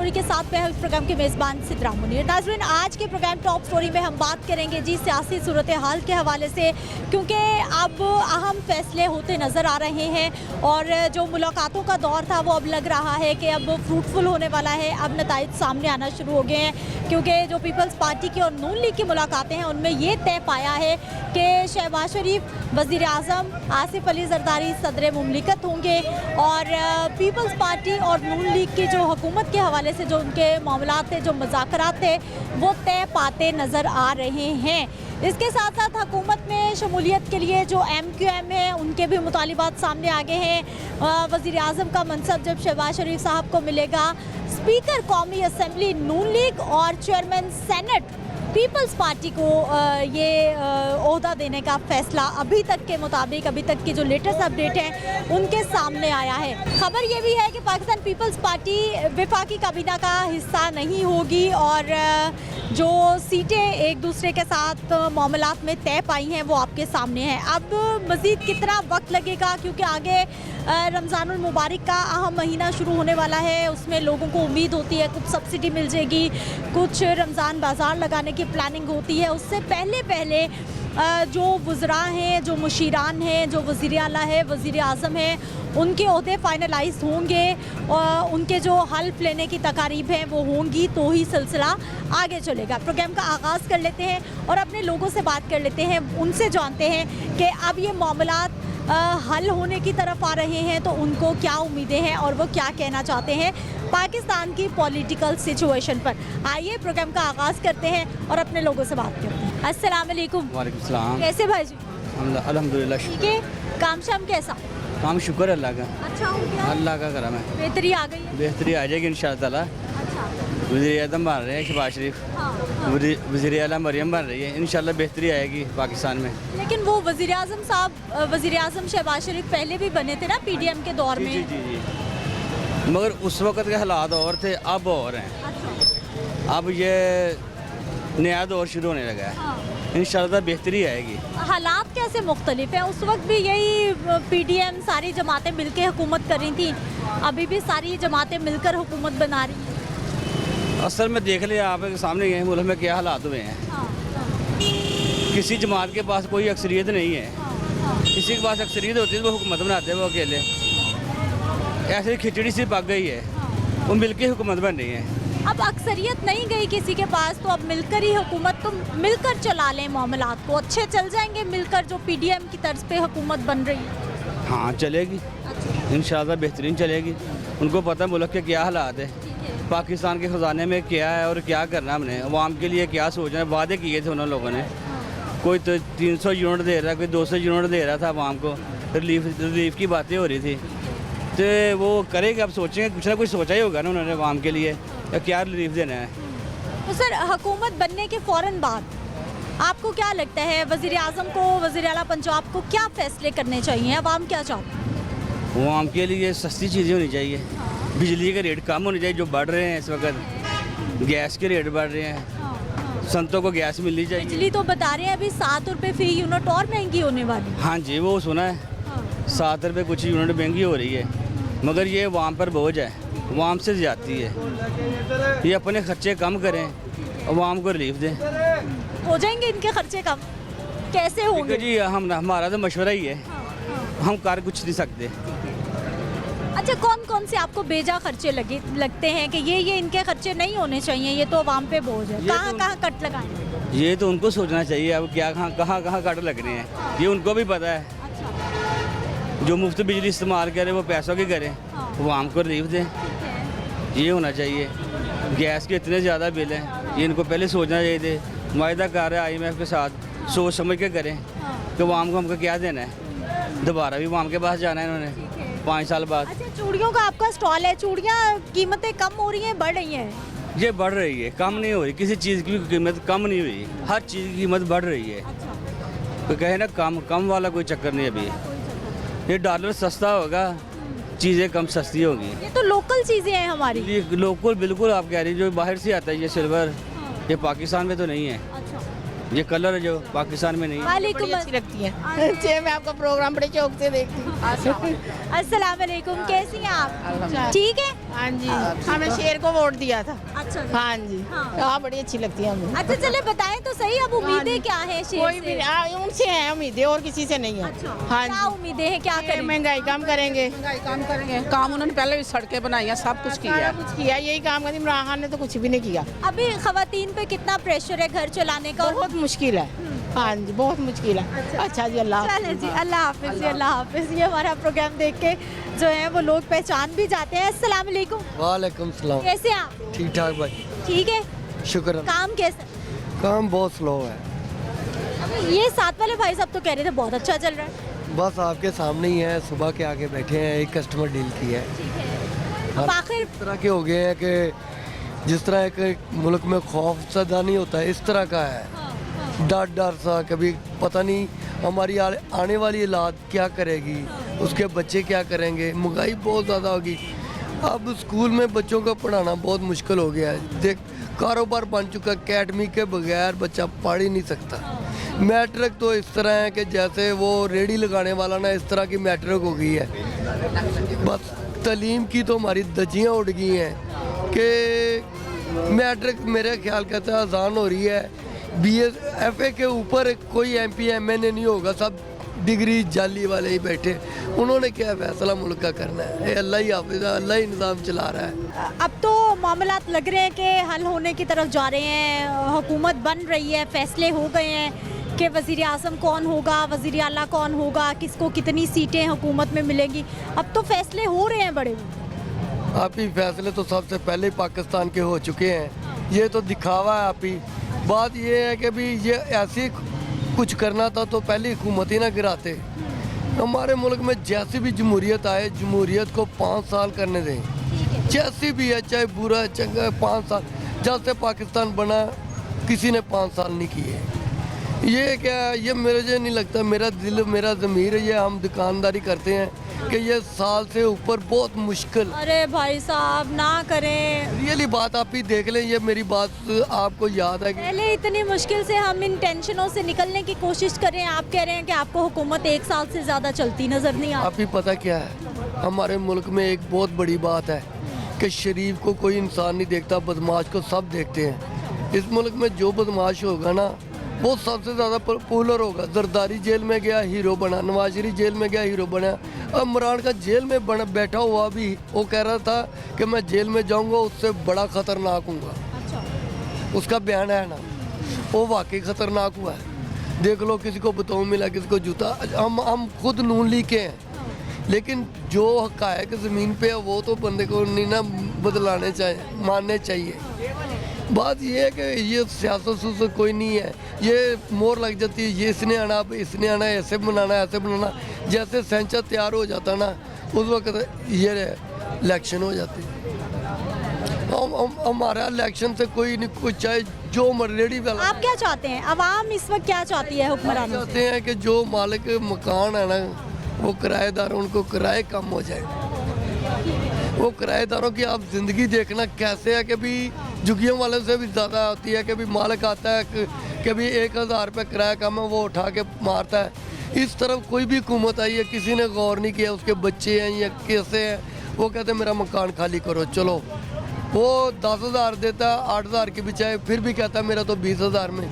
Story के साथ मैं इस प्रोग्राम के मेज़बान सिद्रा मुनीर। नाज़रीन, आज के प्रोग्राम टॉप स्टोरी में हम बात करेंगे जी सियासी सूरत हाल के हवाले से, क्योंकि अब अहम फैसले होते नज़र आ रहे हैं और जो मुलाकातों का दौर था वो अब लग रहा है कि अब फ्रूटफुल होने वाला है। अब नताइज सामने आना शुरू हो गए हैं, क्योंकि जो पीपल्स पार्टी की और नून लीग की मुलाकातें हैं उनमें ये तय पाया है कि शहबाज शरीफ वज़ीर आज़म, आसिफ अली ज़रदारी सदर मुमलिकत होंगे और पीपल्स पार्टी और नून लीग की जो हुकूमत के हवाले से जो उनके मामलात थे, जो मुज़ाकरात थे, वो तय पाते नज़र आ रहे हैं। इसके साथ साथ हुकूमत में शमूलियत के लिए जो MQM है उनके भी मुतालिबात सामने आ गए हैं। वज़ीर आज़म का मनसब जब शहबाज शरीफ साहब को मिलेगा, स्पीकर कौमी असम्बली नून लीग और चेयरमैन सेनेट पीपल्स पार्टी को ये ओहदा देने का फैसला अभी तक के मुताबिक, अभी तक की जो लेटेस्ट अपडेट है उनके सामने आया है। खबर ये भी है कि पाकिस्तान पीपल्स पार्टी वफाकी काबीना का हिस्सा नहीं होगी और जो सीटें एक दूसरे के साथ मामलात में तय पाई हैं वो आपके सामने है। अब मज़ीद कितना वक्त लगेगा, क्योंकि आगे रमज़ानुल मुबारक का अहम महीना शुरू होने वाला है। उसमें लोगों को उम्मीद होती है कुछ सब्सिडी मिल जाएगी, कुछ रमज़ान बाज़ार लगाने की प्लानिंग होती है। उससे पहले जो वज़रा हैं, जो मुशीरान हैं, जो वज़ीर आला है, वज़ीर आज़म है, उनके ओहदे फाइनलाइज होंगे और उनके जो हल्फ लेने की तकारीब हैं वो होंगी तो ही सिलसिला आगे चलेगा। प्रोग्राम का आगाज़ कर लेते हैं और अपने लोगों से बात कर लेते हैं, उनसे जानते हैं कि अब ये मामलात हल होने की तरफ आ रहे हैं तो उनको क्या उम्मीदें हैं और वो क्या कहना चाहते हैं पाकिस्तान की पॉलिटिकल सिचुएशन पर। आइए प्रोग्राम का आगाज़ करते हैं और अपने लोगों से बात करते हैं। अस्सलाम वालेकुम। वालेकुम सलाम। कैसे भाई जी? अल्हम्दुलिल्लाह। ठीक है। काम शाम कैसा? काम शुक्र अल्लाह का। अच्छा हो गया? अल्लाह का करम है। बेहतरी आ गई है? बेहतरी आ जाएगी इंशाअल्लाह ताला। अच्छा। वज़ीर आज़म बन रहे हैं शहबाज शरीफ, हाँ। वज़ीर आला मरियम बन रही है। इंशाअल्लाह बेहतरी आएगी पाकिस्तान में। लेकिन वो वज़ीर आज़म साहब, वज़ीर आज़म शहबाज शरीफ पहले भी बने थे ना PDM के दौर में। जी। मगर उस वक़्त के हालात और थे, अब और हैं। अच्छा। अब ये नया दौर शुरू होने लगा है। हाँ। इंशाअल्लाह बेहतरी आएगी। हालात कैसे मुख्तलिफ हैं? उस वक्त भी यही PDM सारी जमातें मिलकर हुकूमत कर रही थी, अभी भी सारी जमातें मिलकर हुकूमत बना रही हैं। असल में देख लिया आपके सामने ये मुल्क में क्या हालात हुए हैं। किसी जमात के पास कोई अक्सरियत नहीं है। किसी के पास अक्सरियत होती है तो वो हुकूमत बनाते हैं वो अकेले। ऐसे खिचड़ी सी पक गई है, वो मिलकर हुकूमत बन रही है। अब अक्सरियत नहीं गई किसी के पास, तो अब मिलकर ही हुकूमत, तो मिलकर चला लें मामलात को, अच्छे चल जाएंगे मिलकर, जो PDM की तर्ज पे हुकूमत बन रही है। हाँ चलेगी। अच्छा। इंशाअल्लाह बेहतरीन चलेगी। उनको पता है मुल्क के क्या हालात है, पाकिस्तान के ख़जाने में क्या है और क्या करना हमने, अवाम के लिए क्या सोचना है। वादे किए थे उन लोगों ने, कोई तो 300 यूनिट दे रहा है, कोई 200 यूनिट दे रहा था अवाम को, रिलीफ की बातें हो रही थी। तो वो करेंगे, अब सोचेंगे, कुछ ना कुछ सोचा ही होगा ना उन्होंने अवाम के लिए, या क्या रिलीफ देना है। तो सर, हुकूमत बनने के फ़ौरन बाद आपको क्या लगता है वज़ीर आज़म को, वज़ीर आला पंजाब को क्या फ़ैसले करने चाहिए? अवाम क्या चाहती है? अवाम के लिए सस्ती चीज़ें होनी चाहिए, बिजली के रेट कम होने चाहिए जो बढ़ रहे हैं इस वक्त, गैस के रेट बढ़ रहे हैं, संतों को गैस मिलनी चाहिए। बिजली तो बता रहे हैं अभी 7 रुपये फी यूनिट और महंगी होने वाली। हाँ जी, वो सुना है। 7 रुपये कुछ यूनिट महंगी हो रही है, मगर ये अवाम पर बोझ है, अवाम से ज़्यादती है। ये अपने खर्चे कम करें, अवाम को रिलीफ दें। हो जाएंगे इनके खर्चे कम? कैसे होंगे जी? हमारा तो मशवरा ही है, हम कर कुछ नहीं सकते। अच्छा, कौन कौन से आपको बेजा खर्चे लगते हैं कि ये इनके खर्चे नहीं होने चाहिए, ये तो अवाम पे बोझ है? कहाँ कट लगाएं? ये तो उनको सोचना चाहिए अब क्या कहाँ कट लग रहे हैं, ये उनको भी पता है। अच्छा। जो मुफ्त बिजली इस्तेमाल करें वो पैसों की करें, अवाम को रिलीफ दें, ये होना चाहिए। गैस के इतने ज़्यादा बिल हैं, ये इनको पहले सोचना चाहिए थे। वायदा कर रहे हैं IMF के साथ, सोच समझ के करें कि अवाम को हमको क्या देना है। दोबारा भी अवाम के पास जाना है इन्होंने 5 साल बाद। अच्छा, चूड़ियों का आपका स्टॉल है, चूड़ियाँ कीमतें कम हो रही हैं, बढ़ रही हैं? ये बढ़ रही है, कम नहीं हो रही। किसी चीज़ की भी कीमत कम नहीं हुई, हर चीज़ की कीमत बढ़ रही है। अच्छा। तो कहे ना कम वाला कोई चक्कर नहीं अभी। ये डॉलर सस्ता होगा, चीज़ें कम सस्ती होगी। ये तो लोकल चीज़ें हैं हमारी। ये लोकल बिल्कुल आप कह रही, जो बाहर से आता है ये सिल्वर, ये पाकिस्तान में तो नहीं है। अच्छा। ये कलर है जो पाकिस्तान में नहीं है। बड़ी अच्छी लगती है। मैं आपका प्रोग्राम बड़े शौक से देखती हूँ। अस्सलाम वालेकुम, कैसी हैं आप? ठीक है। हाँ जी, हमें शेर को वोट दिया था। अच्छा हाँ जी, हाँ। हाँ बड़ी अच्छी लगती है हमें। अच्छा चले बताएं तो सही, अब उम्मीदें क्या है शेर कोई भी से? उनसे है उम्मीदें और किसी से नहीं है। अच्छा हाँ क्या जी, उम्मीदें हैं, क्या ये करेंगे? महंगाई कम करेंगे, काम करेंगे। काम उन्होंने पहले भी सड़कें बनाई हैं, सब कुछ किया सारा है। कुछ किया, यही काम कर इमरान खान ने तो कुछ भी नहीं किया। अभी खवातीन पे कितना प्रेशर है घर चलाने का? और बहुत मुश्किल है। हाँ जी, बहुत मुश्किल है। अच्छा जी, अल्लाह चले जी, अल्लाह हाफिज जी, अल्लाह हाफिज। ये हमारा प्रोग्राम देख के जो है वो लोग पहचान भी जाते हैं। अस्सलाम वालेकुम, वालेकुम सलाम। कैसे हैं आप? ठीक ठाक भाई, ठीक है। शुक्र है। काम कैसा? काम बहुत स्लो है, अब ये साथ वाले भाई साहब तो कह रहे थे बहुत अच्छा चल रहा है। बस आपके सामने ही है, सुबह के आगे बैठे हैं, एक कस्टमर डील की है। ठीक है। अब आखिर इस तरह के हो गए हैं कि जिस तरह एक मुल्क में खौफ सदा नहीं होता है, इस तरह का है। डर डर सा, कभी पता नहीं हमारी आने वाली औलाद क्या करेगी, उसके बच्चे क्या करेंगे। महंगाई बहुत ज़्यादा होगी। अब स्कूल में बच्चों को पढ़ाना बहुत मुश्किल हो गया है। देख, कारोबार बन चुका, अकेडमी के बगैर बच्चा पढ़ ही नहीं सकता। मैट्रिक तो इस तरह है कि जैसे वो रेडी लगाने वाला ना, इस तरह की मैट्रिक हो गई है। बस तालीम की तो हमारी धज्जियाँ उड़ गई हैं कि मैट्रिक मेरे ख्याल कहते हैं आसान हो रही है। BA-FA के ऊपर कोई MP MNA नहीं होगा, सब डिग्री जाली वाले ही बैठे। उन्होंने क्या फैसला मुल्क का करना है, ये अल्लाह ही हाफिज़ है, अल्लाह ही निज़ाम चला रहा है। अब तो मामलात लग रहे हैं कि हल होने की तरफ जा रहे हैं, हुकूमत बन रही है, फैसले हो गए हैं कि वज़ीर आज़म कौन होगा, वज़ीर आला कौन होगा, किसको कितनी सीटें हुकूमत में मिलेंगी। अब तो फैसले हो रहे हैं बड़े। आप ही फैसले तो सबसे पहले ही पाकिस्तान के हो चुके हैं, ये तो दिखावा है। आप ही बात ये है कि भी ये ऐसे कुछ करना था तो पहले हुकूमत ही ना गिराते। हमारे मुल्क में जैसी भी जमहूरियत आए, जमहूरियत को 5 साल करने दें, जैसी भी है, चाहे बुरा है चंगा है, 5 साल। जब से पाकिस्तान बना किसी ने 5 साल नहीं किए। ये क्या, ये मुझे नहीं लगता, मेरा दिल मेरा ज़मीर है, ये हम दुकानदारी करते हैं कि ये साल से ऊपर बहुत मुश्किल। अरे भाई साहब ना करें, रियली बात आप ही देख लें, ये मेरी बात आपको याद है कि पहले इतनी मुश्किल से हम इन टेंशनों से निकलने की कोशिश कर रहे हैं। आप कह रहे हैं कि आपको हुकूमत 1 साल से ज़्यादा चलती नज़र नहीं आ आप ही पता क्या है, हमारे मुल्क में एक बहुत बड़ी बात है कि शरीफ को कोई इंसान नहीं देखता, बदमाश को सब देखते हैं। इस मुल्क में जो बदमाश होगा ना, वो सबसे ज़्यादा पॉपुलर होगा। जरदारी जेल में गया, हीरो बना। नवाज शरीफ जेल में गया, हीरो बना। अब इमरान का जेल में बैठा हुआ भी वो कह रहा था कि मैं जेल में जाऊंगा, उससे बड़ा ख़तरनाक हूँगा। उसका बयान है ना, वो वाकई ख़तरनाक हुआ है। देख लो, किसी को बताऊँ मिला, किसी को जूता। हम खुद नून ली के हैं, लेकिन जो हक़ाइक़ ज़मीन पे है वो तो बंदे को नहीं ना बदलाने चाहिए, मानने चाहिए। बात ये है कि ये सियासत कोई नहीं है, ये मोर लग जाती है, ये इसने आना, इसने आना, ऐसे बनाना, ऐसे बनाना। जैसे सेंचर तैयार हो जाता ना, उस वक्त ये इलेक्शन हो जाती। हमारा इलेक्शन से कोई नहीं, कोई चाहे जो रेडी वाला। आप क्या चाहते हैं, आवाम इस वक्त क्या चाहती है हुक्मरानों से? चाहते हैं कि जो मालिक मकान है ना, वो किराएदार, उनको किराए कम हो जाए। वो किराएदारों की आप ज़िंदगी देखना कैसे है कि भी झुग्गियों वाले से भी ज़्यादा होती है कि भी मालिक आता है कि भी 1000 रुपये किराया कम है, वो उठा के मारता है। इस तरफ कोई भी हुकूमत आई है, किसी ने गौर नहीं किया उसके बच्चे हैं या कैसे हैं। वो कहते हैं मेरा मकान खाली करो, चलो। वो 10,000 देता है, 8,000 की बचाए, फिर भी कहता है मेरा तो 20,000 में।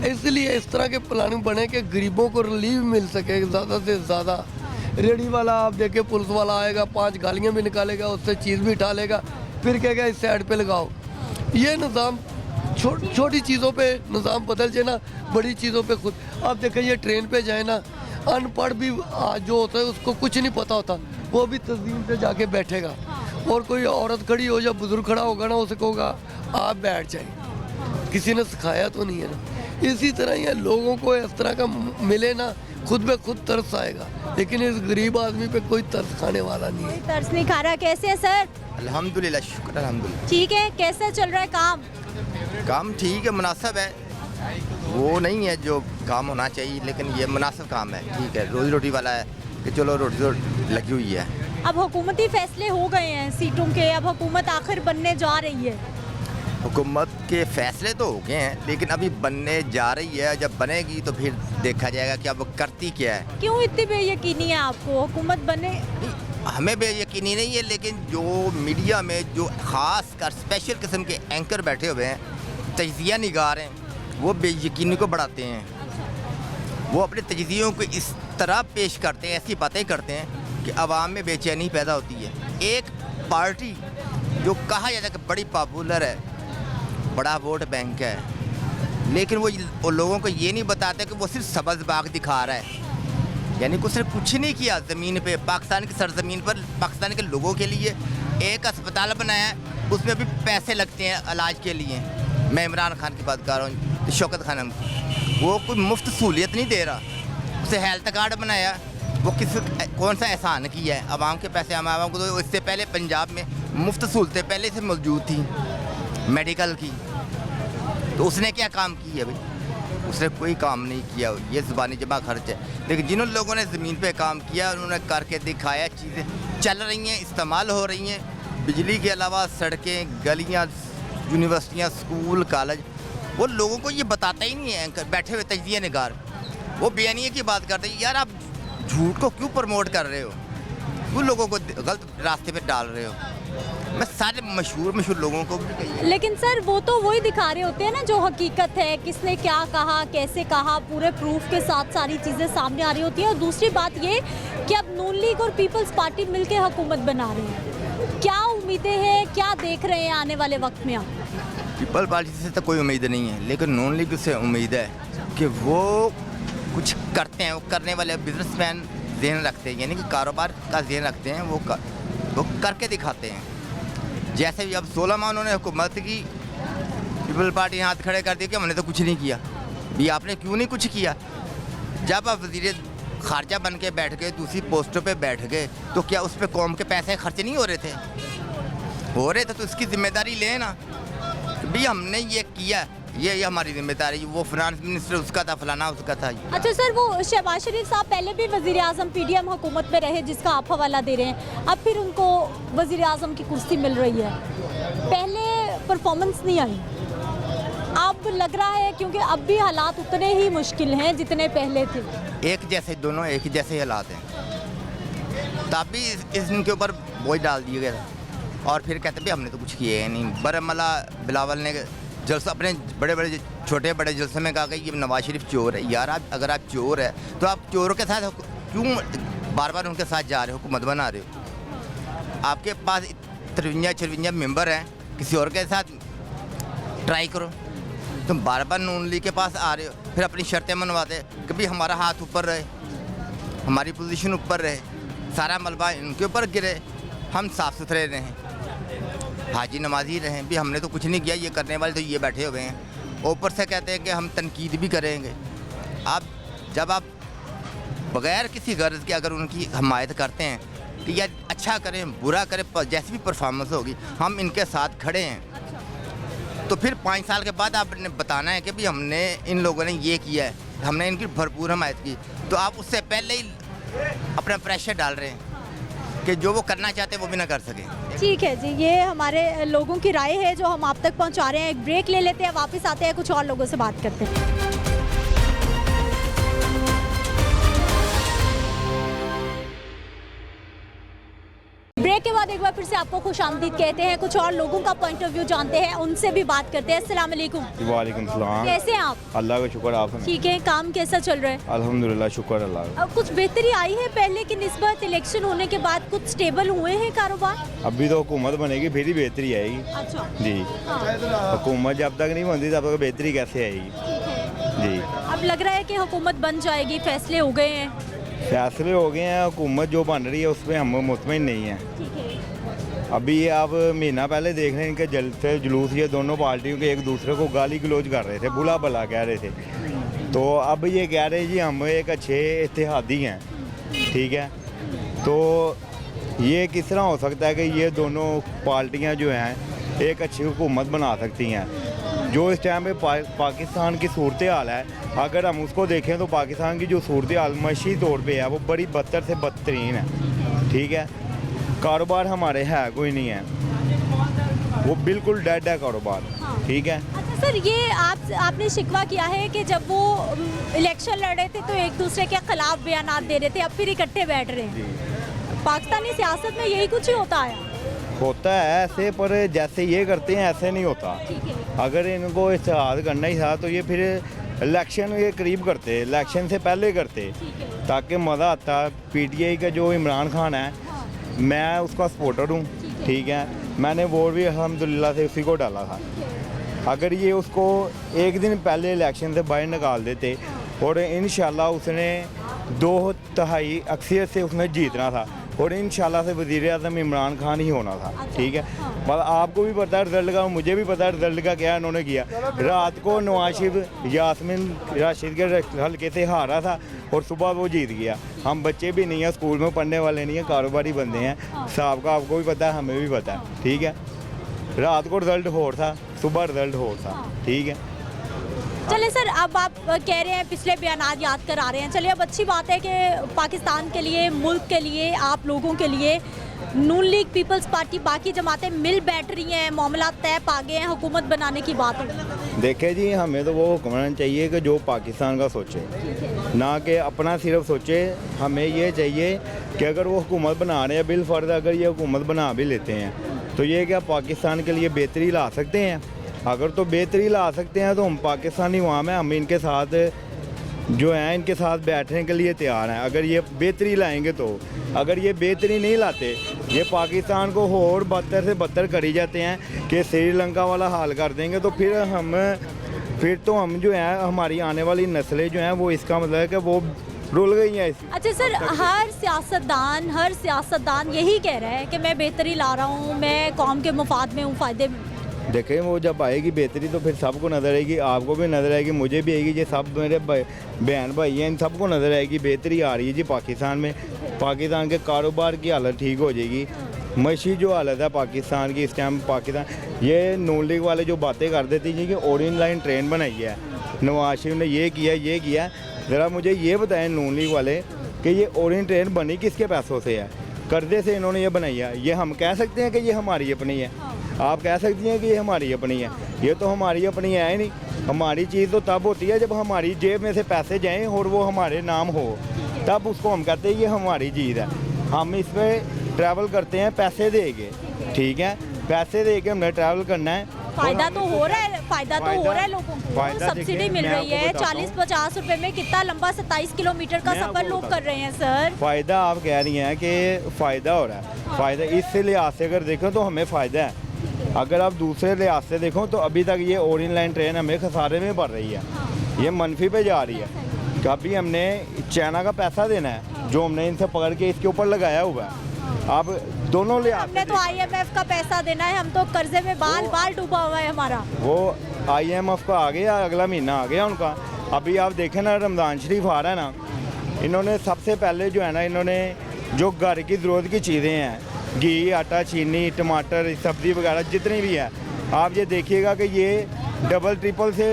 इसलिए इस तरह के प्लानिंग बने कि गरीबों को रिलीफ मिल सके ज़्यादा से ज़्यादा। रेडी वाला आप देखे, पुलिस वाला आएगा, 5 गालियाँ भी निकालेगा, उससे चीज़ भी उठा लेगा, फिर कहेगा इस साइड पे लगाओ। ये निज़ाम छोटी चीज़ों पे निज़ाम बदल जाए ना, बड़ी चीज़ों पे खुद। आप देखें, ये ट्रेन पे जाए ना, अनपढ़ भी जो होता है उसको कुछ नहीं पता होता, वो भी तस्वीर पे जाके बैठेगा। और कोई औरत खड़ी हो या बुजुर्ग खड़ा होगा ना, उसे कहोगा आप बैठ जाए। किसी ने सिखाया तो नहीं है ना। इसी तरह ये लोगों को इस तरह का मिले ना, खुद पे खुद तरस आएगा, लेकिन इस गरीब आदमी पे कोई तरस खाने वाला नहीं है। तरस नहीं खा रहा। कैसे है सर? अल्हम्दुलिल्लाह, शुक्र अल्हम्दुलिल्लाह। ठीक है, कैसा चल रहा है काम? काम ठीक है, मुनासिब है। वो नहीं है जो काम होना चाहिए, लेकिन ये मुनासिब काम है, ठीक है। रोजी रोटी वाला है कि चलो रोटी तो लगी हुई है। अब हुकूमती फैसले हो गए हैं सीटों के, अब हुकूमत आखिर बनने जा रही है। हुकूमत के फैसले तो हो गए हैं, लेकिन अभी बनने जा रही है। जब बनेगी तो फिर देखा जाएगा कि अब वो करती क्या है। क्यों इतनी बेयकीनी है आपको हुकूमत बने? हमें भी यकीनी नहीं है, लेकिन जो मीडिया में जो ख़ास कर स्पेशल किस्म के एंकर बैठे हुए हैं, तजिया निगार हैं, वो बेयकीनी को बढ़ाते हैं। वो अपने तजियों को इस तरह पेश करते हैं, ऐसी बातें करते हैं कि आवाम में बेचैनी पैदा होती है। एक पार्टी जो कहा जाता है कि बड़ी पॉपुलर है, बड़ा वोट बैंक है, लेकिन वो लोगों को ये नहीं बताते कि वो सिर्फ सब्ज़ बाग दिखा रहा है, यानी कि उसने कुछ नहीं किया ज़मीन पे, पाकिस्तान की सरजमीन पर पाकिस्तान के लोगों के लिए एक अस्पताल बनाया है, उसमें भी पैसे लगते हैं इलाज के लिए। मैं इमरान खान की बात कर रहा हूँ, तो शौकत खान वो कोई मुफ्त सहूलियत नहीं दे रहा। उसे हेल्थ कार्ड बनाया, वो कौन सा एहसान किया है? आवाम के पैसे आवाम को। तो इससे पहले पंजाब में मुफ्त सहूलतें पहले से मौजूद थी मेडिकल की, तो उसने क्या काम किया भाई? उसने कोई काम नहीं किया। ये ज़ुबानी जमा खर्च है, लेकिन जिन लोगों ने ज़मीन पे काम किया उन्होंने करके दिखाया, चीज़ें चल रही हैं, इस्तेमाल हो रही हैं। बिजली के अलावा सड़कें, गलियाँ, यूनिवर्सिटियाँ, स्कूल, कॉलेज, वो लोगों को ये बताता ही नहीं है। एंकर बैठे हुए तजिया निगार वो बेनिया की बात करते हैं। यार आप झूठ को क्यों प्रमोट कर रहे हो? क्यों लोगों को गलत रास्ते पे डाल रहे हो? मैं सारे मशहूर लोगों को भी। लेकिन सर वो तो वही दिखा रहे होते हैं ना जो हकीकत है, किसने क्या कहा, कैसे कहा, पूरे प्रूफ के साथ सारी चीज़ें सामने आ रही होती हैं। और दूसरी बात ये कि अब नून लीग और पीपल्स पार्टी मिलकर हुकूमत बना रही है, क्या उम्मीदें हैं, क्या देख रहे हैं आने वाले वक्त में आप? पीपल पार्टी से तो कोई उम्मीद नहीं है, लेकिन नून लीग से उम्मीद है कि वो कुछ करते हैं। वो करने वाले बिजनेसमैन ज़हन रखते हैं, यानी कि कारोबार का ज़हन रखते हैं, वो करके दिखाते हैं। जैसे भी अब 16 माह उन्होंने हुकूमत की, पीपल पार्टी हाथ खड़े कर दिए कि हमने तो कुछ नहीं किया। भी आपने क्यों नहीं कुछ किया? जब आप वज़ीर ख़ारजा बन के बैठ गए, दूसरी पोस्टों पे बैठ गए, तो क्या उस पर कौम के पैसे खर्च नहीं हो रहे थे? हो रहे थे, तो इसकी जिम्मेदारी लें ना। भी हमने ये किया, ये हमारी जिम्मेदारी। वो फाइनेंस मिनिस्टर उसका था, फलाना उसका था। अच्छा सर, वो शहबाज शरीफ साहब पहले भी वज़ीर आज़म PDM हुकूमत में रहे, जिसका आप हवाला दे रहे हैं, अब फिर उनको वज़ीर आज़म की कुर्सी मिल रही है। पहले परफॉर्मेंस नहीं आई, अब लग रहा है क्योंकि अब भी हालात उतने ही मुश्किल हैं जितने पहले थे। एक जैसे दोनों एक जैसे हालात हैं, तब भी इनके ऊपर बोझ डाल दिया गया था। और फिर कहते भी हमने तो कुछ किया है नहीं। बरमला बिलावल ने जलसा अपने बड़े छोटे बड़े जलसे में कहा कि ये नवाज शरीफ चोर है। यार आप अगर आप चोर है तो आप चोरों के साथ क्यों बार बार उनके साथ जा रहे हो, हुकूमत बना रहे हो? आपके पास 53 मेंबर हैं, किसी और के साथ ट्राई करो। तुम बार बार नून लीग के पास आ रहे हो, फिर अपनी शर्तें मनवाते कि भाई हमारा हाथ ऊपर रहे, हमारी पोजीशन ऊपर रहे, सारा मलबा इनके ऊपर गिरे, हम साफ़ सुथरे रहें, हाजी नमाजी रहें। भी हमने तो कुछ नहीं किया, ये करने वाले तो ये बैठे हुए हैं। ऊपर से कहते हैं कि हम तनकीद भी करेंगे। जब आप बग़ैर किसी गर्ज के अगर उनकी हमायत करते हैं कि यार अच्छा करें बुरा करें, जैसी भी परफॉर्मेंस होगी हम इनके साथ खड़े हैं, तो फिर 5 साल के बाद आपने बताना है कि भी हमने इन लोगों ने ये किया है, हमने इनकी भरपूर हमायत की। तो आप उससे पहले ही अपना प्रेशर डाल रहे हैं कि जो वो करना चाहते हैं वो भी ना कर सकें। ठीक है जी, ये हमारे लोगों की राय है जो हम आप तक पहुंचा रहे हैं। एक ब्रेक ले लेते हैं, वापस आते हैं, कुछ और लोगों से बात करते हैं। ब्रेक के बाद एक बार फिर से आपको खुशामदीद कहते हैं। कुछ और लोगों का पॉइंट ऑफ व्यू जानते हैं, उनसे भी बात करते हैं। अस्सलाम वालेकुम। वालेकुम सलाम। कैसे हैं आप? अल्लाह का शुक्र, आप ठीक है। काम कैसा चल रहा है? अल्हम्दुलिल्लाह, शुक्र अल्लाह का। अब कुछ बेहतरी आई है पहले की निस्बत? इलेक्शन होने के बाद कुछ स्टेबल हुए हैं कारोबार? अभी तो हुकूमत बनेगी फिर ही बेहतरी आएगी। अच्छा जी, हाँ। हुकूमत जब तक नहीं बनती तब तक बेहतरी कैसे आएगी? जी, अब लग रहा है कि हुकूमत बन जाएगी, फैसले हो गए हैं। फैसले हो गए हैं, हुकूमत जो बन रही है उस पर हम मुतमिन नहीं हैं। ठीक है। अभी आप महीना पहले देख रहे हैं कि जलसे जुलूस ये दोनों पार्टियों के एक दूसरे को गाली गलौज कर रहे थे, बुला भला कह रहे थे। तो अब ये कह रहे हैं जी हम एक अच्छे इत्तेहादी हैं, ठीक है। तो ये किस तरह हो सकता है कि ये दोनों पार्टियां जो हैं एक अच्छी हुकूमत बना सकती हैं? जो इस टाइम पे पाकिस्तान की सूरत हाल है, अगर हम उसको देखें तो पाकिस्तान की जो सूरत हाल मशी तौर पे है वो बड़ी बदतर से बदतरीन है, ठीक है। कारोबार हमारे है कोई नहीं है, वो बिल्कुल डेड है कारोबार, ठीक है। अच्छा सर, ये आपने शिकवा किया है कि जब वो इलेक्शन लड़ रहे थे तो एक दूसरे के खिलाफ बयानात दे रहे थे, अब फिर इकट्ठे बैठ रहे हैं। पाकिस्तानी सियासत में यही कुछ ही होता है। होता है ऐसे, पर जैसे ये करते हैं ऐसे नहीं होता। ठीक है। अगर इनको इत्तेहाद करना ही था तो ये फिर इलेक्शन ये करीब करते, इलेक्शन से पहले करते, ठीक है। ताकि मज़ा आता। पीटीआई का जो इमरान खान है, मैं उसका सपोर्टर हूँ, ठीक है। मैंने वोट भी अल्हम्दुलिल्लाह से उसी को डाला था। अगर ये उसको एक दिन पहले इलेक्शन से बाहर निकाल देते और इंशाल्लाह उसने 2/3 अक्सरियत से उसने जीतना था और इंशाल्लाह से वज़ीर आज़म इमरान खान ही होना था, ठीक है। मतलब आपको भी पता है रिजल्ट का, मुझे भी पता है रिजल्ट का क्या इन्होंने किया। रात को नवाज शरीफ यास्मीन राशिद के हल्के से हारा था और सुबह वो जीत गया। हम बच्चे भी नहीं हैं, स्कूल में पढ़ने वाले नहीं हैं, कारोबारी बंदे हैं। साहब का आपको भी पता है, हमें भी पता है, ठीक है। रात को रिजल्ट हो था, सुबह रिजल्ट हो था, ठीक है। चलिए सर, अब आप कह रहे हैं पिछले बयानात याद करा रहे हैं। चलिए, अब अच्छी बात है कि पाकिस्तान के लिए, मुल्क के लिए, आप लोगों के लिए नून लीग, पीपल्स पार्टी, बाकी जमातें मिल बैठ रही हैं, मामला तय पा गए हैं, हुकूमत बनाने की बात हो। देखे जी, हमें तो वो हुक्मरान चाहिए कि जो पाकिस्तान का सोचे, ना कि अपना सिर्फ सोचे। हमें ये चाहिए कि अगर वो हुकूमत बना रहे हैं, बिल फर्ज अगर ये हुकूमत बना भी लेते हैं तो ये क्या पाकिस्तान के लिए बेहतरी ला सकते हैं? अगर तो बेहतरी ला सकते हैं तो हम पाकिस्तानी अवाम है, हम इनके साथ जो हैं इनके साथ बैठने के लिए तैयार हैं। अगर ये बेहतरी लाएंगे तो, अगर ये बेहतरी नहीं लाते, ये पाकिस्तान को और बदतर से बदतर करी जाते हैं कि श्रीलंका वाला हाल कर देंगे, तो फिर तो हम जो है, हमारी आने वाली नस्लें जो हैं वो, इसका मतलब है कि वो रुल गई हैं। अच्छा सर, हर सियासतदान यही कह रहा है कि मैं बेहतरी ला रहा हूँ, मैं कौम के मुफाद में हूँ, फ़ायदे में। देखें, वो जब आएगी बेहतरी तो फिर सबको नज़र आएगी, आपको भी नज़र आएगी, मुझे भी आएगी, ये सब मेरे बहन भाई हैं, इन सबको नज़र आएगी बेहतरी आ रही है जी पाकिस्तान में। पाकिस्तान के कारोबार की हालत ठीक हो जाएगी। मशी जो हालत है पाकिस्तान की इस टाइम, पाकिस्तान ये नून लीग वाले जो बातें कर देती जी कि ओरियन लाइन ट्रेन बनाई है, नवाज शरीफ ने ये किया। ज़रा मुझे ये बताएं नून लीग वाले कि ये ओरियन ट्रेन बनी किसके पैसों से है? कर्जे से इन्होंने ये बनाई है। ये हम कह सकते हैं कि ये हमारी अपनी है? आप कह सकती हैं कि ये हमारी अपनी है? ये तो हमारी अपनी है ही नहीं। हमारी चीज़ तो तब होती है जब हमारी जेब में से पैसे जाएं और वो हमारे नाम हो, तब उसको हम कहते हैं ये हमारी चीज़ है। हम इस पर ट्रैवल करते हैं पैसे दे के, ठीक है, पैसे दे के हमने ट्रैवल करना है। फायदा तो हो रहा है लोगों को, सब्सिडी मिल रही है 40-50 रुपए में। कितना लंबा 27 किलोमीटर का सफर लोग कर रहे हैं सर। फ़ायदा आप कह रही हैं कि फ़ायदा हो रहा है, फ़ायदा इस लिहाज से अगर देखो तो हमें फ़ायदा है। अगर आप दूसरे लिहाज से देखो तो अभी तक ये ओरियन लाइन ट्रेन हमें खसारे में बढ़ रही है, ये मनफी पे जा रही है। कभी हमने चाइना का पैसा देना है जो हमने इनसे पकड़ के इसके ऊपर लगाया हुआ है। अब दोनों लिहाज हमने तो IMF का पैसा देना है, हम तो कर्जे में बाल डूबा हुआ है हमारा। वो IMF का आ गया, अगला महीना आ गया उनका। अभी आप देखें ना, रमज़ान शरीफ आ रहा है ना, इन्होंने सबसे पहले जो है ना, इन्होंने जो घर की ज़रूरत की चीज़ें हैं, घी, आटा, चीनी, टमाटर, सब्ज़ी वगैरह जितनी भी है, आप ये देखिएगा कि ये डबल ट्रिपल से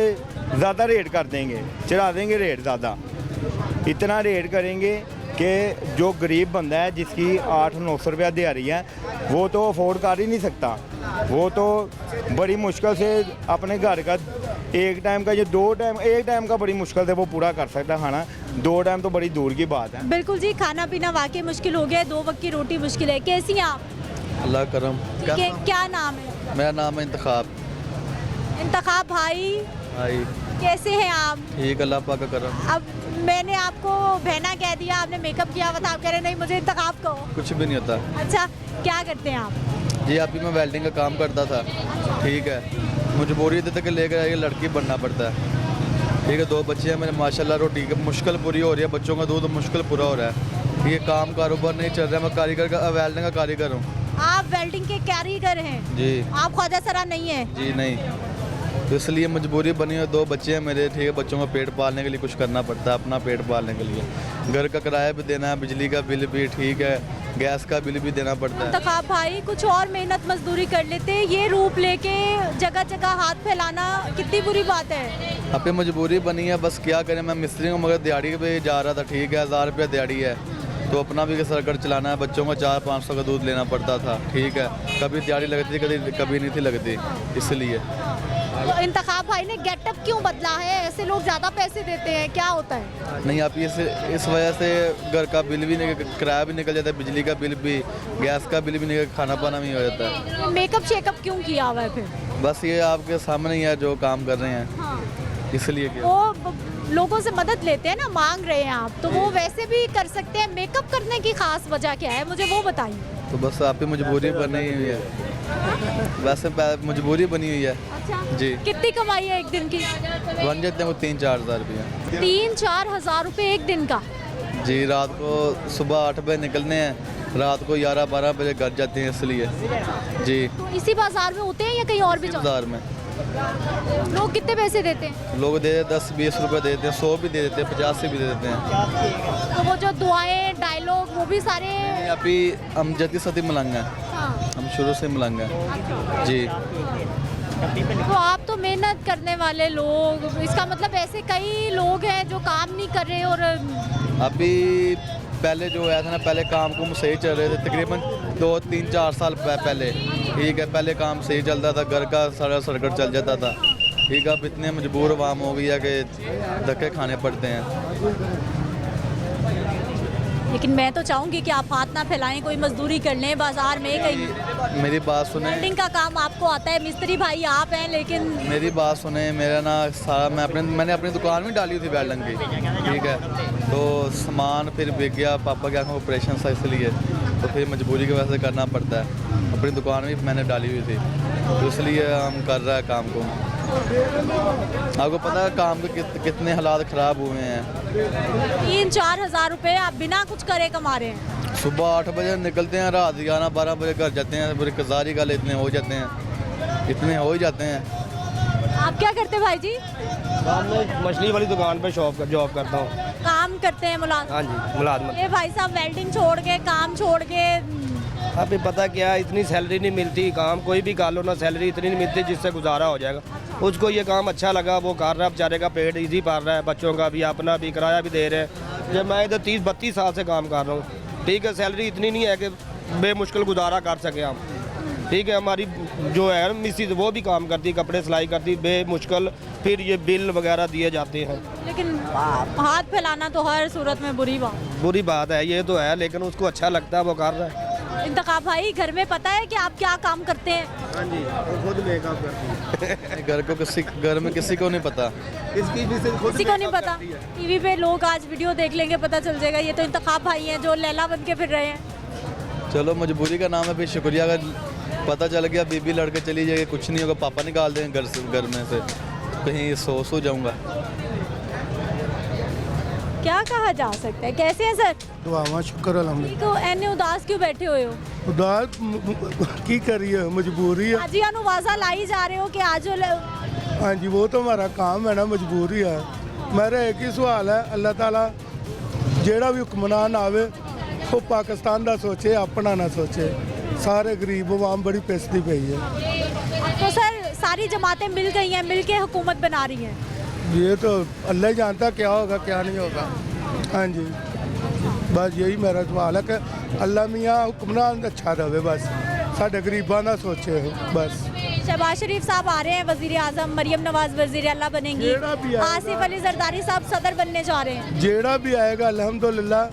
ज़्यादा रेट कर देंगे, चढ़ा देंगे रेट ज़्यादा। इतना रेट करेंगे कि जो गरीब बंदा है जिसकी 800-900 रुपया दिहाड़ी है, वो तो अफोर्ड कर ही नहीं सकता। वो तो बड़ी मुश्किल से अपने घर का एक टाइम का, ये 2 टाइम, एक टाइम का बड़ी मुश्किल से वो पूरा कर सकता खाना, 2 टाइम तो बड़ी दूर की बात है। बिल्कुल जी, खाना पीना वाकई मुश्किल हो गया है, 2 वक्त की रोटी मुश्किल है। कैसी हैं आप? अल्लाह करम। क्या नाम है? मेरा नाम है इंतखाब भाई। भाई कैसे हैं आप? ठीक, अल्लाह पाक का करम। अब मैंने आपको बहना कह दिया, आपने मेकअप किया हुआ था, आप कह रहे नहीं मुझे इंतखाब कहो। कुछ भी नहीं होता। अच्छा, क्या करते हैं आप? जी अभी मैं वेल्डिंग का काम करता था, ठीक है। मजबूरी थी कि लेकर आइए, लड़की बनना पड़ता है, ठीक है। 2 बच्चे हैं मेरे माशाल्लाह, रोटी की मुश्किल पूरी हो रही है, बच्चों का दूध मुश्किल पूरा हो रहा है। ये काम कारोबार नहीं चल रहा है। मैं कारीगर का, वेल्डिंग का कारीगर हूँ। आप वेल्डिंग के कारीगर हैं जी। आप ख्वाजा सरा नहीं है? जी नहीं, तो इसलिए मजबूरी बनी है। 2 बच्चे हैं मेरे, ठीक है। बच्चों का पेट पालने के लिए कुछ करना पड़ता है, अपना पेट पालने के लिए। घर का किराया भी देना है, बिजली का बिल भी, ठीक है, गैस का बिल भी देना पड़ता है। इंतखाब भाई, कुछ और मेहनत मजदूरी कर लेते। ये रूप लेके जगह जगह हाथ फैलाना कितनी बुरी बात है। अब पे मजबूरी बनी है, बस क्या करें। मैं मिस्त्री हूँ मगर दिहाड़ी पे जा रहा था, ठीक है। 1000 रुपया दिहाड़ी है, तो अपना भी सरकट चलाना है। बच्चों को 400-500 का दूध लेना पड़ता था, ठीक है। कभी दिहाड़ी लगती, कभी नहीं थी लगती, इसलिए तो इंतखाब भाई ने गेटअप क्यों बदला है? ऐसे लोग ज़्यादा पैसे देते हैं, क्या होता है? नहीं, आप इस वजह से घर का बिल भी किराया भी निकल जाता है, बिजली का बिल भी, गैस का बिल भी निकल, खाना पाना भी हो जाता है। मेकअप शेकअप क्यों किया हुआ है फिर? बस ये आपके सामने ही है जो काम कर रहे हैं, हाँ। इसलिए किया। वो लोगों से मदद लेते हैं ना, मांग रहे हैं आप, तो वो वैसे भी कर सकते हैं। मेकअप करने की खास वजह क्या है, मुझे वो बताइए। तो बस आपकी मजबूरी बनी हुई है, वैसे मजबूरी बनी हुई है। अच्छा जी। कितनी कमाई है एक दिन की? बन जाते हैं वो 3-4 हज़ार रुपया। 3-4 हज़ार रुपये एक दिन का? जी, रात को सुबह 8 बजे निकलने हैं, रात को 11-12 बजे घर जाते हैं, इसलिए। जी। तो इसी बाजार में होते हैं या कहीं और भी जाते बाजार में हैं? लोग कितने पैसे देते हैं? लोग दे 10-20 रुपए दे देते हैं, 100 भी दे देते हैं, 50 से भी दे देते हैं। तो वो जो दुआएं, डायलॉग, वो भी सारे? अभी हम जति सती मलंग हैं, हाँ। हम शुरू से मलंग हैं। जी। तो आप तो मेहनत करने वाले लोग, इसका मतलब ऐसे कई लोग हैं जो काम नहीं कर रहे। और अभी पहले जो है था ना, पहले काम को सही चल रहे थे, तकरीबन 2-3-4 साल पहले, ठीक है, पहले काम सही चलता था, घर का सारा सर्कट चल जाता था, ठीक है। अब इतने मजबूर आवाम हो गई है कि धक्के खाने पड़ते हैं। लेकिन मैं तो चाहूंगी कि आप हाथ ना फैलाएं, कोई मजदूरी कर लें बाजार में कहीं। मेरी बात सुने, वेल्डिंग का काम आपको आता है, मिस्त्री भाई आप हैं, लेकिन मेरी बात सुने, मेरा ना सारा मैंने अपनी दुकान में डाली थी वेल्डिंग की, ठीक है। तो सामान फिर बिक गया, पापा के आँखों में ऑपरेशन था, इसलिए तो फिर मजबूरी की वजह से करना पड़ता है। अपनी दुकान भी मैंने डाली हुई थी, तो इसलिए हम कर रहे हैं काम को। आपको पता है काम के कितने हालात ख़राब हुए हैं। 3-4 हज़ार रुपये आप बिना कुछ करे कमा रहे हैं। सुबह 8 बजे निकलते हैं, रात 11-12 बजे घर जाते हैं, फिर कजारी का इतने हो जाते हैं, इतने हो ही जाते हैं। आप क्या करते हैं भाई जी? मछली वाली दुकान पे जॉब करता हूँ। काम करते हैं मुलाजिम? हाँ जी, मुलाजमत। ये भाई साहब वेल्डिंग छोड़ के, काम छोड़ के, अभी पता क्या है, इतनी सैलरी नहीं मिलती, काम कोई भी कर लो ना, सैलरी इतनी नहीं मिलती जिससे गुजारा हो जाएगा। उसको ये काम अच्छा लगा, वो कर रहा है, बेचारे का पेट इजी पाल रहा है, बच्चों का भी, अपना भी, किराया भी दे रहे हैं। जब मैं इधर 30-32 साल से काम कर रहा हूँ, ठीक है, सैलरी इतनी नहीं है कि बेमुश्किल गुजारा कर सके हम, ठीक है। हमारी जो है मिसिज वो भी काम करती, कपड़े सिलाई करती, बेमुश्किल फिर ये बिल वगैरह दिए जाते हैं। लेकिन हाथ फैलाना तो हर सूरत में बुरी बात है, ये तो है, लेकिन उसको अच्छा लगता है, वो कर रहा है। इंतखाब भाई, घर में पता है कि आप क्या काम करते हैं? हाँ जी, खुद मेकअप करती है। घर में किसी को नहीं पता, किसी को नहीं पता। टीवी पे लोग आज वीडियो देख लेंगे, पता चल जाएगा। ये तो इंतखाब भाई हैं जो लैला बन के फिर रहे हैं। चलो मजबूरी का नाम है, फिर शुक्रिया। अगर पता चल गया बीबी लड़के चली जाएगी, कुछ नहीं होगा, पापा निकाल देंगे घर में से, कहीं सो जाऊँगा। क्या कहा जा सकता है? कैसे हैं सर? दुआवा शुक्र अलहमदुलिल्लाह। को एने उदास क्यों बैठे हुए हो? उदास की करिए, मजबूरी है। हाजी अनुवाजा लाई जा रहे हो कि आज हाँ जी, वो तो हमारा काम है ना, मजबूरी है। मेरा एक ही सवाल है, अल्लाह ताला जेड़ा भी हुक्मरान आवे वो पाकिस्तान का सोचे, अपना ना सोचे। सारे गरीब आवाम बड़ी पिसती पई है। तो सर सारी जमातें मिल गई हैं, मिल के हुकूमत बना रही हैं। ये तो अल्लाह ही जानता क्या होगा क्या नहीं होगा। हाँ जी, बस यही मेरा सवाल है कि अल्लाह मियाँ हुक्मरान अच्छा रहे, बस साढ़े गरीबों ना सोचे बस। शहबाज शरीफ साहब आ रहे हैं, वजीर आजम, मरियम नवाज वजीर अल्लाह बनेंगी, आसिफ अली जरदारी साहब सदर बनने जा रहे हैं। जेड़ा भी आएगा अल्हम्दुलिल्लाह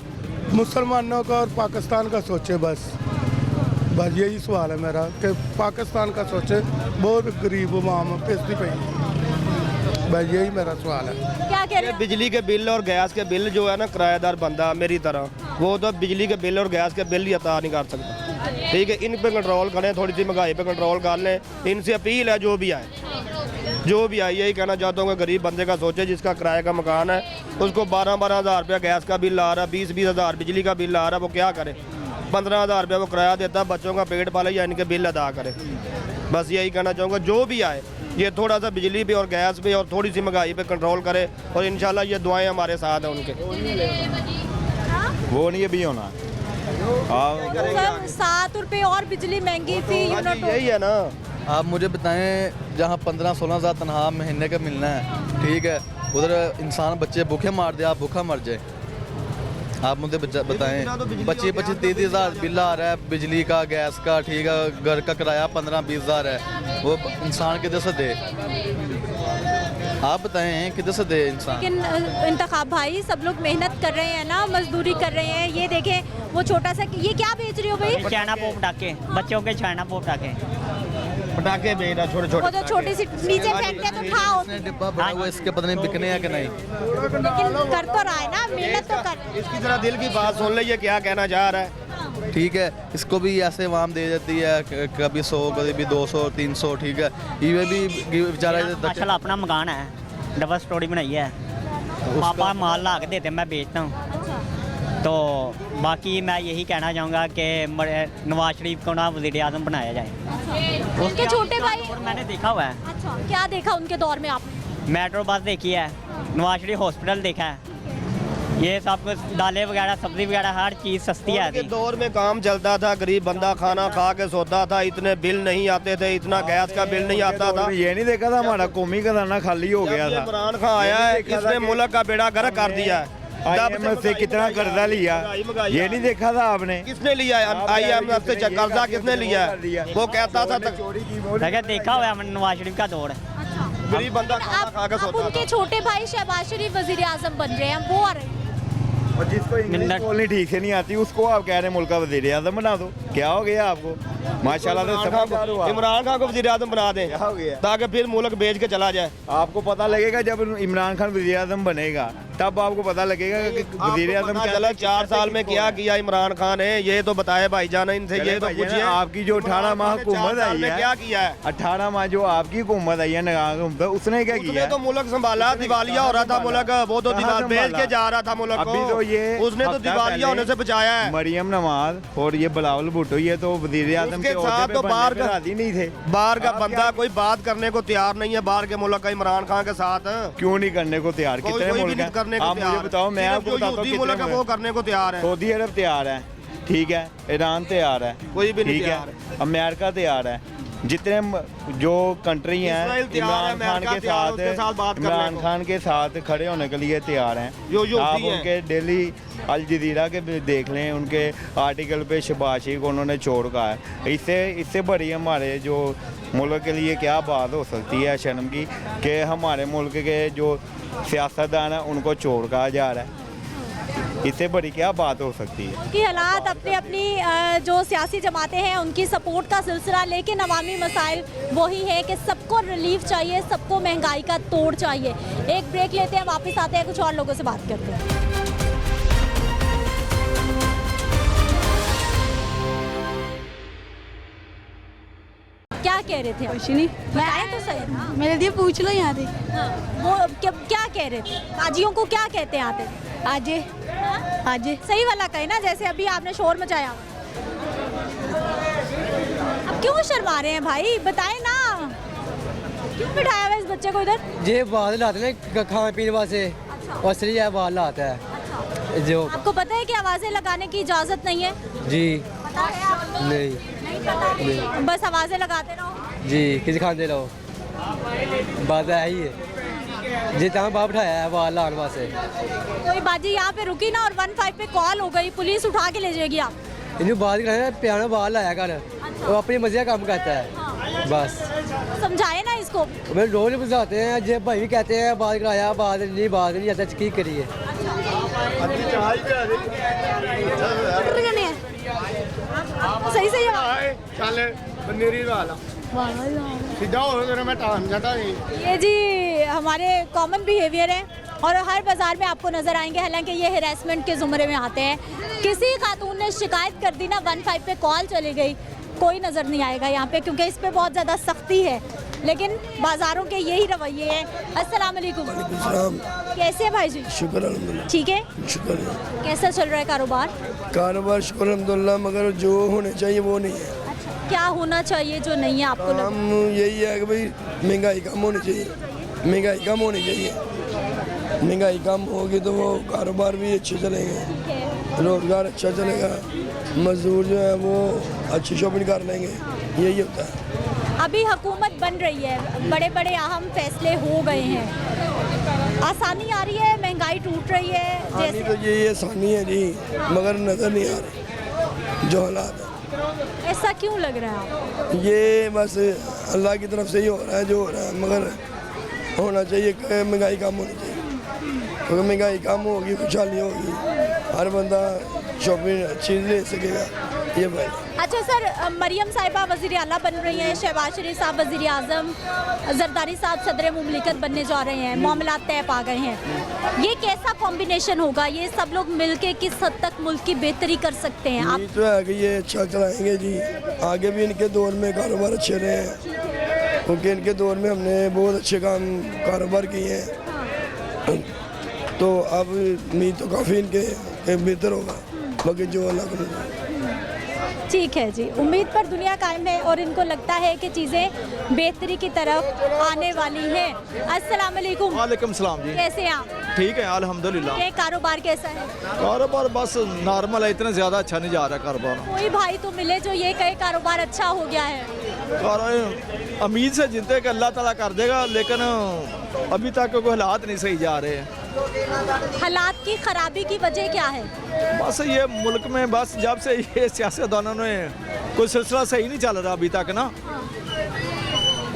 मुसलमानों का और पाकिस्तान का सोचे, बस यही सवाल है मेरा कि पाकिस्तान का सोचे। बहुत गरीब आवाम पिसती पई, बस यही मेरा सवाल है। क्या कह रहे हैं? बिजली के बिल और गैस के बिल जो है ना, किराएदार बंदा मेरी तरह, वो तो बिजली के बिल और गैस के बिल ही अता नहीं कर सकता, ठीक है। इन पे कंट्रोल करें, थोड़ी सी महंगाई पे कंट्रोल कर लें, इनसे अपील है जो भी आए यही कहना चाहता हूँ कि गरीब बंदे का सोचे, जिसका किराए का मकान है, उसको 12-12 हज़ार रुपया गैस का बिल आ रहा है, 20-20 हज़ार बिजली का बिल आ रहा है, वो क्या करे? 15 हज़ार रुपया वो किराया देता है, बच्चों का पेट पाले या इनके बिल अदा करे। बस यही कहना चाहूँगा, जो भी आए ये थोड़ा सा बिजली पे और गैस पे और थोड़ी सी महंगाई पे कंट्रोल करे, और इंशाल्लाह ये दुआएं हमारे साथ हैं उनके। वो नहीं भी होना। सर 7 रुपये और बिजली महंगी थी, यही है ना। आप मुझे बताएं, जहाँ 15-16 हज़ार तनख्वाह महीने का मिलना है, ठीक है, उधर इंसान बच्चे भूखे मार दे, आप भूखा मर जाए। आप मुझे बताएं, 25-30 हज़ार बिल आ रहा है बिजली का, गैस का, ठीक है, घर का किराया 15-20 हज़ार है, वो इंसान किधर से दे? आप बताएं किधर से दे इंसान? लेकिन इंतखाब भाई सब लोग मेहनत कर रहे हैं ना, मजदूरी कर रहे हैं। ये देखें वो छोटा सा, ये क्या बेच रही हो भाई? चाइना पोप पटाखे, बच्चों के चाइना पोप पटाखे। पटाखे बेच रहा छोटे वो जो छोटी सी नीचे फेंकते हैं तो खाओ, इसने डिब्बा भरा हुआ, इसके पता नहीं बिकने हैं कि नहीं। लेकिन कर तो रहा है ना, मेहनत तो कर। इसकी जरा दिल की बात सुन लीजिए क्या कहना चाह रहा है। ठीक है, इसको भी ऐसे वाम दे देती है, कभी 100 कभी 200 300। ठीक है, ये भी बेचारा माशाल्लाह अपना मकान है, डबल स्टोरी बनाई है। पापा माल ला के देते, मैं बेचता हूँ। तो बाकी मैं यही कहना चाहूँगा कि नवाज शरीफ को ना वज़ीर आज़म बनाया जाए। उनके छोटे भाई मैंने देखा हुआ है। अच्छा, क्या देखा उनके दौर में आपने? मेट्रो बस देखी है, नवाज शरीफ हॉस्पिटल देखा है, ये सब कुछ दालें वगैरह सब्जी वगैरह हर चीज़ सस्ती है। के दौर में काम चलता था, गरीब बंदा खाना खा के सोता था, इतने बिल नहीं आते थे, इतना गैस का बिल नहीं आता था। ये नहीं देखा था हमारा कौमी खजाना खाली हो गया था। इमरान खान आया है, इसने मुल्क का बेड़ा गर्क कर दिया है। IMF से कितना कर्जा लिया, ये नहीं देखा था आपने? किसने लिया है? IMF से कर्जा किसने लिया है? वो कहता था देखा हुआ है नवाज शरीफ का दौर। गरीब बंदा खाना खा के अब सोता उनके था। छोटे भाई शहबाज शरीफ वज़ीर आज़म बन रहे हैं, वो आ रहे हैं। और जिसको इंग्लिश बोलनी ठीक से नहीं आती उसको आप कह रहे हैं मुल्क का वज़ीर आज़म बना दो। क्या हो गया आपको? माशाल्लाह से समझदार हो आप। इमरान खान को वज़ीर आज़म बना दें क्या हो गया? ताकि फिर मुल्क बेच के चला जाए। आपको पता लगेगा जब इमरान खान वज़ीर आज़म बनेगा, तब आपको पता लगेगा कि वज़ीर आज़म क्या चला 4 साल में क्या किया इमरान खान ने, ये तो बताए भाईजान इनसे, ये तो पूछिए। आपकी जो 18 माह हुकूमत आई है, क्या किया है? 18 माह जो आपकी हुकूमत आई है नगाह, उसने क्या किया? उसने तो मुल्क संभाला, दिवालिया हो रहा था मुल्क, वो तो कहाँ बेच के जा रहा था मुल्क को। अभी तो ये उसने तो दिवालिया होने से बचाया है। मरियम नवाज और ये बिलावल भुट्टो, ये तो वज़ीर आज़म के साथ तो बाहर का राजी नहीं थे। बाहर का बंदा कोई बात करने को तैयार नहीं है बाहर के मुल्क का इमरान खान के साथ। क्यों नहीं करने को तैयार? कितने मुल्क हैं? आप मुझे बताओ, मैं आपको बताता हूँ मुल्क है वो करने को तैयार है। सऊदी अरब तैयार है, ठीक है, ईरान तैयार है, कोई भी नहीं ठीक है, अमेरिका तैयार है। जितने जो कंट्री हैं इमरान खान के साथ इमरान खान के साथ खड़े होने के लिए तैयार हैं। आप उनके डेली अल जज़ीरा के भी देख लें, उनके आर्टिकल पे शहबाज शरीफ को उन्होंने छोड़ कहा है। इससे बड़ी हमारे जो मुल्क के लिए क्या बात हो सकती है शर्म की, कि हमारे मुल्क के जो सियासतदान हैं उनको चोर कहा जा रहा है। इससे बड़ी क्या बात हो सकती है? कि हालात अपनी अपनी जो सियासी जमातें हैं उनकी सपोर्ट का सिलसिला, लेकिन अवामी मसाइल वही है कि सबको रिलीफ चाहिए, सबको महंगाई का तोड़ चाहिए। एक ब्रेक लेते हैं, वापस आते हैं, कुछ और लोगों से बात करते हैं। क्या कह रहे थे? कुछ नहीं, बताएं तो सही ना। मेरे लिए पूछ लो यहाँ से। हाँ, वो क्या कह रहे थे? काजियों को क्या कहते हैं आते? आजे आजे सही वाला कहे ना, जैसे अभी आपने शोर मचाया। अब क्यों शर्मा रहे हैं भाई, बताएं ना, क्यों बिठाया हुआ इस बच्चे को इधर? ये बाल लाते हैं खाने पीने वास्ते। अच्छा। और इसलिए बाल लाता है। अच्छा। जो आपको पता है कि आवाजें लगाने की इजाजत नहीं है? जी पता है आपको? नहीं नहीं पता? बस आवाजें लगाते रहो। जी किसी खाते रहो, बात है ही है। जितना बाप उठाया है बाल लाने वास्ते। कोई बाजी यहाँ पे रुकी ना और 15 पे कॉल हो गई, पुलिस उठा के ले जाएगी आप। इन्हें बात करना पियानो बाल लाया कर, वो अपनी मजे का काम करता है बस। समझाए ना इसको। मैं रोज बुझाते हैं, जब भाई भी कहते हैं बात कराया, बात नहीं आता, की करिए। सही सही ये जी हमारे कॉमन बिहेवियर है और हर बाज़ार में आपको नज़र आएंगे। हालांकि ये हेरासमेंट के ज़ुमरे में आते हैं। किसी खातून ने शिकायत कर दी ना, 15 पे कॉल चली गई, कोई नज़र नहीं आएगा यहाँ पे, क्योंकि इस पे बहुत ज़्यादा सख्ती है। लेकिन बाज़ारों के यही रवैये हैं। अस्सलाम वालेकुम। कैसे हैं भाई जी? शुक्र अल्हम्दुलिल्लाह। ठीक है, शुक्र। कैसा चल रहा है कारोबार? कारोबार शुक्र अल्हम्दुलिल्लाह, मगर जो होने चाहिए वो नहीं है। क्या होना चाहिए जो नहीं है आपको लगता? हम यही है कि भाई महंगाई कम होनी चाहिए, महंगाई कम होनी चाहिए। महंगाई कम होगी तो वो कारोबार भी अच्छे चलेंगे, रोज़गार अच्छा चलेगा, मजदूर जो है वो अच्छी शॉपिंग कर लेंगे, यही होता है। अभी हुकूमत बन रही है, बड़े बड़े अहम फैसले हो गए हैं, आसानी आ रही है, महंगाई टूट रही है। जैसे तो ये आसानी है जी, मगर नज़र नहीं आ रही जो हालात है। ऐसा क्यों लग रहा है आपको? ये बस अल्लाह की तरफ से ही हो रहा है जो हो रहा है, मगर होना चाहिए कि महंगाई कम होनी चाहिए, क्योंकि महंगाई कम होगी खुशहाली होगी, हर बंदा शॉपिंग अच्छी ले सकेगा। ये बात। अच्छा सर, मरियम साहिबा वज़ीर आला बन रही हैं, शहबाज शरीफ साहब वज़ीर आज़म, जरदारी साहब सदर मुमलिकत बनने जा रहे हैं, मामला तय पा गए हैं। ये कैसा कॉम्बिनेशन होगा? ये सब लोग मिलके किस हद तक मुल्क की बेहतरी कर सकते हैं? आप तो है कि ये अच्छा चलाएंगे जी, आगे भी इनके दौर में कारोबार अच्छे रहे हैं, क्योंकि इनके दौर में हमने बहुत अच्छे कारोबार किए हैं, तो अब उम्मीद तो काफ़ी इनके बेहतर होगा, बाकी जो अल्लाह। ठीक है जी, उम्मीद पर दुनिया कायम है और इनको लगता है कि चीज़ें बेहतरी की तरफ आने वाली हैं। अस्सलाम वालेकुम। वालेकुम सलाम जी। कैसे हैं आप? ठीक है अल्हम्दुलिल्लाह। ये कारोबार कैसा है? कारोबार बस नॉर्मल है, इतना ज़्यादा अच्छा नहीं जा रहा कारोबार। कोई भाई तो मिले जो ये कहे कारोबार अच्छा हो गया है? और उम्मीद से जिनते कि अल्लाह ताला कर देगा, लेकिन अभी तक कोई हालात नहीं सही जा रहे हैं। हालात की खराबी की वजह क्या है? बस ये मुल्क में बस जब से ये सियासतदानों ने कोई सिलसिला सही नहीं चल रहा अभी तक ना,